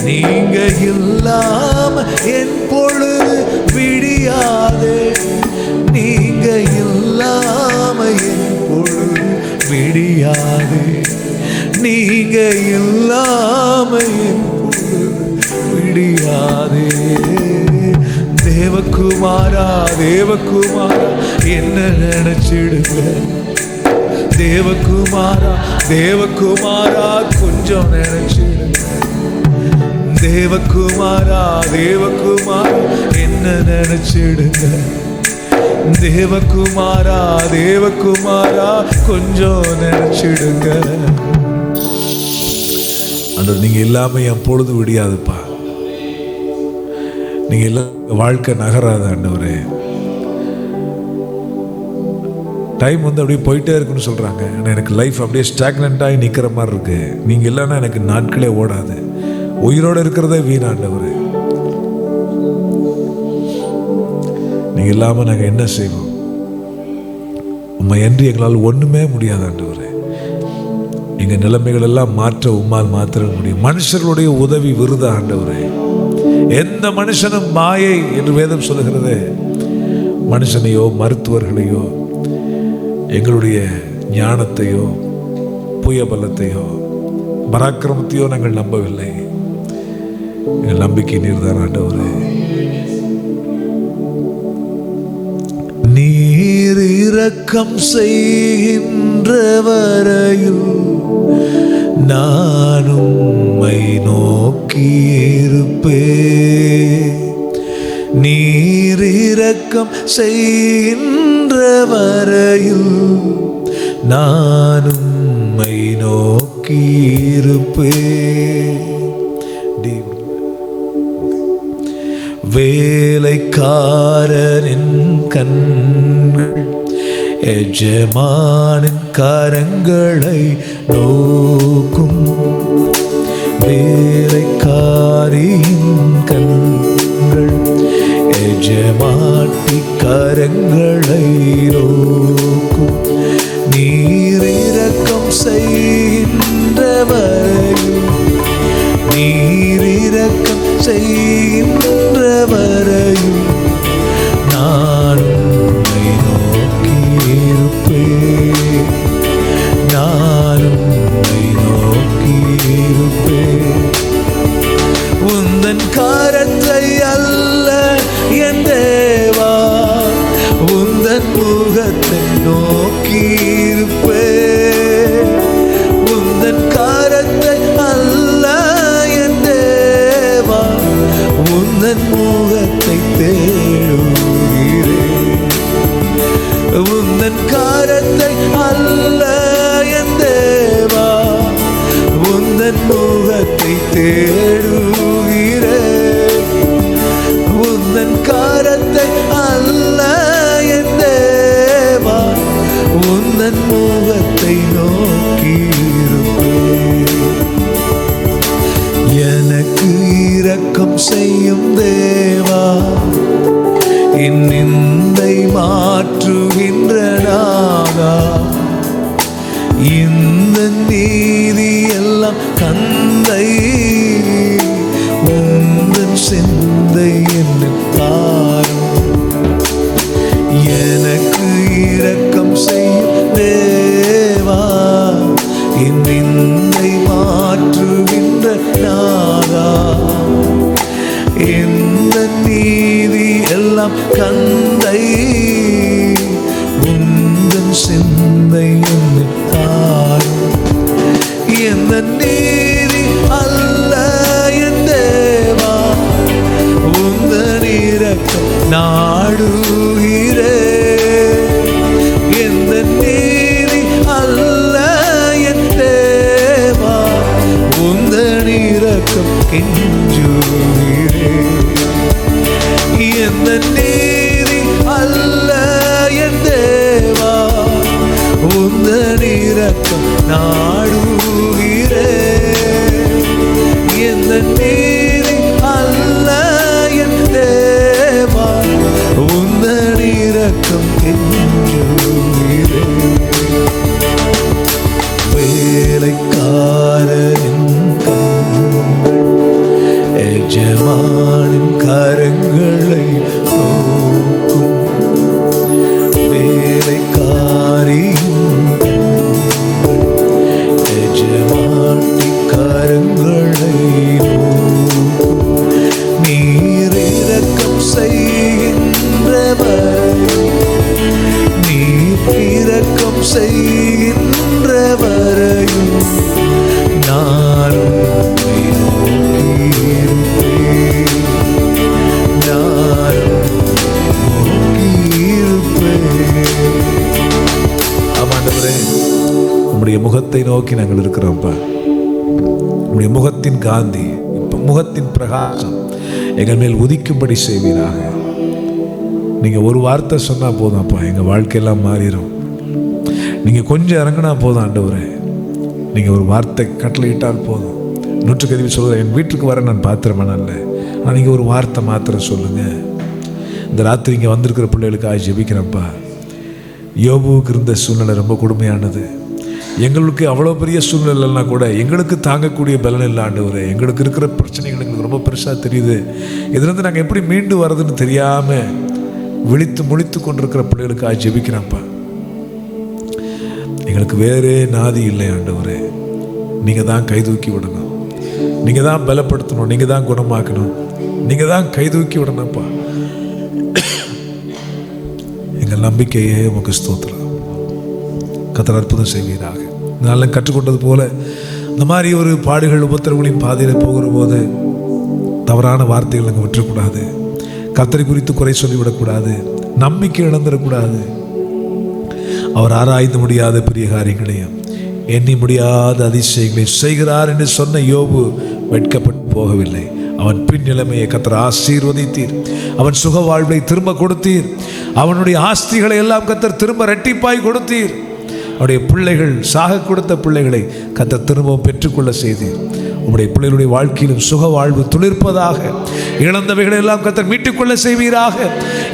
நீங்க இல்லாம என் பொழுது விடியாதே. நீங்க இல்லாம என் பொழுது விடியாதே. நீங்க இல்லாம என் பொழுது விடியாதே. தேவகுமாரா தேவகுமாரா என்ன நினைச்சிடுங்க. தேவகுமாரா தேவகுமாரா கொஞ்சம் நினைச்சிடுங்க. தேவகுமாரா தேவகுமாரா என்ன நினைச்சிடுங்க. தேவகுமாரா தேவகுமாரா கொஞ்சம் நினைச்சிடுங்க. ஆண்டவர், நீங்க இல்லாம என் பொழுது விடியாதுப்பா. நீங்க இல்லாம வாழ்க்கை நகராது ஆண்டவரே. டைம் வந்து அப்படியே போயிட்டே இருக்குன்னு சொல்றாங்க. ஆனால் எனக்கு லைஃப் அப்படியே ஸ்டாக்னண்டாகி நிற்கிற மாதிரி இருக்கு. நீங்க இல்லைன்னா எனக்கு நாட்களே ஓடாது. உயிரோடு இருக்கிறதே வீணாண்டவர். நீங்க இல்லாமல் நாங்கள் என்ன செய்வோம்? உம்மை என்று எங்களால் ஒன்றுமே முடியாது ஆண்டவரே. எங்கள் நிலைமைகள் எல்லாம் மாற்ற உம்மால் மாற்ற முடியும். மனுஷர்களுடைய உதவி விருதா ஆண்டவரே. எந்த மனுஷனும் மாயை என்று வேதம் சொல்லுகிறது. மனுஷனையோ மருத்துவர்களையோ எங்களுடைய ஞானத்தையோ புயபலத்தையோ பராக்கிரமத்தையோ நாங்கள் நம்பவில்லை. எங்கள் நம்பிக்கை நீர்தான் ஆண்டவரே. நீர் இரக்கம் செய்கின்ற வரையில் நான் உம்மை நோக்கி இருப்பேன். நீர் இரக்கம் செய்கின்ற வரையில் நான் உம்மை நோக்கி இருப்பேன். வேலைக்காரனின் கண்கள் எஜமானின் கரங்களை நோக்கும். வேலைக்காரியின் கண்கள் எஜமாட்டி கரங்களை நோக்கும். நீர் இரக்கம் செய்கின்றவரையும் நீர் இரக்கம் செய்கின்றவரையும் நான் உம்மை நோக்கி இருப்பேன். நான் உம்மை நோக்கி இருப்பேன். உந்தன் கரத்தை அல்ல என் தேவா, உந்தன் முகத்தை நோக்கி இருப்பேன். உந்தன் கரத்தை அல்ல என் தேவா, உந்தன் முகத்தை தேடுகிறேன். உந்தன் கரத்தை அல்ல என் தேவா, உந்தன் முகத்தை தேடுகிறேன். உந்தன் கரத்தை அல்ல என் தேவா, உந்தன் முகத்தை நோக்கி இருப்பேன். எனக்கு இரக்கம் செய்யும் தேவா, என் நிந்தை மாற்றுகின்ற நாதா, இந்த நீதி எல்லாம் தந்தை உந்தன் சிந்தை என்று பாரும். எனக்கு இரக்கம் செய்யும் தேவா, என் நிந்தை மாற்றுகின்ற நாதா, இந்த நீதி எல்லாம் கந்தை உந்தன் சிந்தை என்று தாரும். எந்த நீதி அல்ல என் தேவா, உந்தன் இரக்கம் நாடுகிறேன். எந்த நீதி அல்ல என் தேவா, உந்தன் இரக்கம் கெஞ்சுகிறேன். எந்த நீதி அல்ல என் தேவா, உந்தன் இரக்கம் நாடுகிறேன். எந்த நீதி அல்ல என் தேவா, உந்தன் இரக்கம் கெஞ்சுகிறேன். வேலைக்காரனின் கண்கள் எஜமானின் கரங்களை நோக்கும். வேலைக்காரியின் கண்கள் எஜமாட்டி கரங்களை நோக்கும். நீர் இரக்கம் செய்கின்றவர், நீர் இரக்கம் செய்கின்றவரையும் நான் உம்மை நோக்கி இருப்பேன். நான் உம்மை நோக்கி இருப்பேன். ஆண்டவரே, உம்முடைய முகத்தை நோக்கி நாங்கள் இருக்கிறோம்ப்பா. உம்முடைய முகத்தின் காந்தி, முகத்தின் பிரகாசம் எங்கள் மேல் உதிக்கும்படி செய்வீராக. நீங்கள் ஒரு வார்த்தை சொன்னால் போதும்ப்பா, எங்கள் வாழ்க்கையெல்லாம் மாறிடும். நீங்கள் கொஞ்சம் இறங்கினா போதும் ஆண்டவரே. நீங்கள் ஒரு வார்த்தை கட்டளையிட்டால் போதும். 100 சொல்கிறேன், என் வீட்டுக்கு வர நான் பாத்திரமான இல்லை, ஆனால் நீங்கள் ஒரு வார்த்தை மாத்திரம் சொல்லுங்கள். இந்த ராத்திரி இங்கே வந்திருக்கிற பிள்ளைகளுக்காக ஜெபிக்கிறப்பா. யோபுவுக்கு இருந்த சூழ்நிலை ரொம்ப கொடுமையானது. எங்களுக்கு அவ்வளோ பெரிய சூழ்நிலைனா கூட எங்களுக்கு தாங்கக்கூடிய பலன் இல்லை ஆண்டவரே. எங்களுக்கு இருக்கிற பிரச்சனைகள் எங்களுக்கு ரொம்ப பெருசாக தெரியுது. இதுலேருந்து நாங்கள் எப்படி மீண்டு வர்றதுன்னு தெரியாமல் முழித்து கொண்டிருக்கிற பிள்ளைகளுக்காக ஜெபிக்கிறப்பா. எங்களுக்கு வேறே நாதி இல்லை ஆண்டவரே. நீங்கள் தான் கைதூக்கி விடணும், நீங்கள் தான் பலப்படுத்தணும், நீங்கள் தான் குணமாக்கணும், நீங்கள் தான் கைதூக்கி விடணும்ப்பா. எங்கள் நம்பிக்கையே உமக்கு ஸ்தோத்திரம். கர்த்தர் அற்புதம் செய்வீராக. இதனால கற்றுக்கொண்டது போல இந்த மாதிரி ஒரு பாடுகள் உபத்திரவுகளின் பாதையில் போகிற போது தவறான வார்த்தைகள் நாங்கள் விட்டுறக்கூடாது. கர்த்தரை குறித்து குறை சொல்லிவிடக்கூடாது. நம்பிக்கை இழந்துடக்கூடாது. அவர் ஆராய்ந்து முடியாத பெரிய காரியங்களையும் எண்ணி முடியாத அதிசயங்களையும் செய்கிறார் என்று சொன்ன யோபு வெட்கப்பட்டு போகவில்லை. அவன் பின் நிலைமையை கர்த்தர் ஆசீர்வதித்தீர். அவன் சுக வாழ்வை திரும்ப கொடுத்தீர். அவனுடைய ஆஸ்திகளை எல்லாம் கர்த்தர் திரும்ப இரட்டிப்பாய் கொடுத்தீர். அவருடைய பிள்ளைகள், சாக கொடுத்த பிள்ளைகளை கர்த்தர் திரும்பவும் பெற்றுக்கொள்ள செய்தீர். உங்களுடைய பிள்ளைகளுடைய வாழ்க்கையிலும் சுக வாழ்வு துளிர்ப்பதாக. இழந்தவைகளை எல்லாம் கர்த்தர் மீட்டுக்கொள்ள செய்வீராக.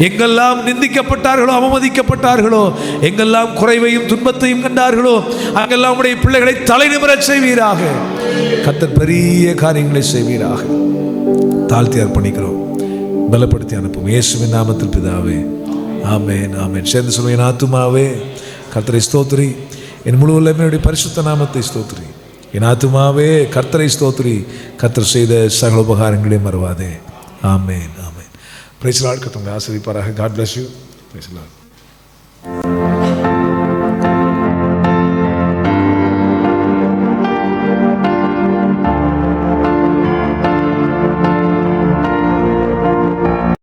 எங்கெல்லாம் நிந்திக்கப்பட்டார்களோ, அவமதிக்கப்பட்டார்களோ, எங்கெல்லாம் குறைவையும் துன்பத்தையும் கண்டார்களோ, அங்கெல்லாம் உடைய பிள்ளைகளை தலை நிமிரச் செய்வீராக. கர்த்தர் பெரிய காரியங்களை செய்வீராக. தாழ்த்தி அர்ப்பணிக்கிறோம். பலப்படுத்தி அனுப்பும் இயேசுவின் நாமத்தில் பிதாவே, ஆமென், ஆமென். சேர்ந்து சொல்லுவேன், என் ஆத்துமாவே கர்த்தரை ஸ்தோத்திரி, என் முழு உள்ளமையுடைய பரிசுத்த நாமத்தை ஸ்தோத்திரி. என் ஆத்துமாவே கர்த்தரை ஸ்தோத்திரி, கர்த்தர் செய்த சகல உபகாரங்களையும் மறவாதே. ஆமென், ஆமென். Praise the Lord. கர்த்தர் உங்களை ஆசீர்வதிப்பாராக. God bless you. Praise the Lord.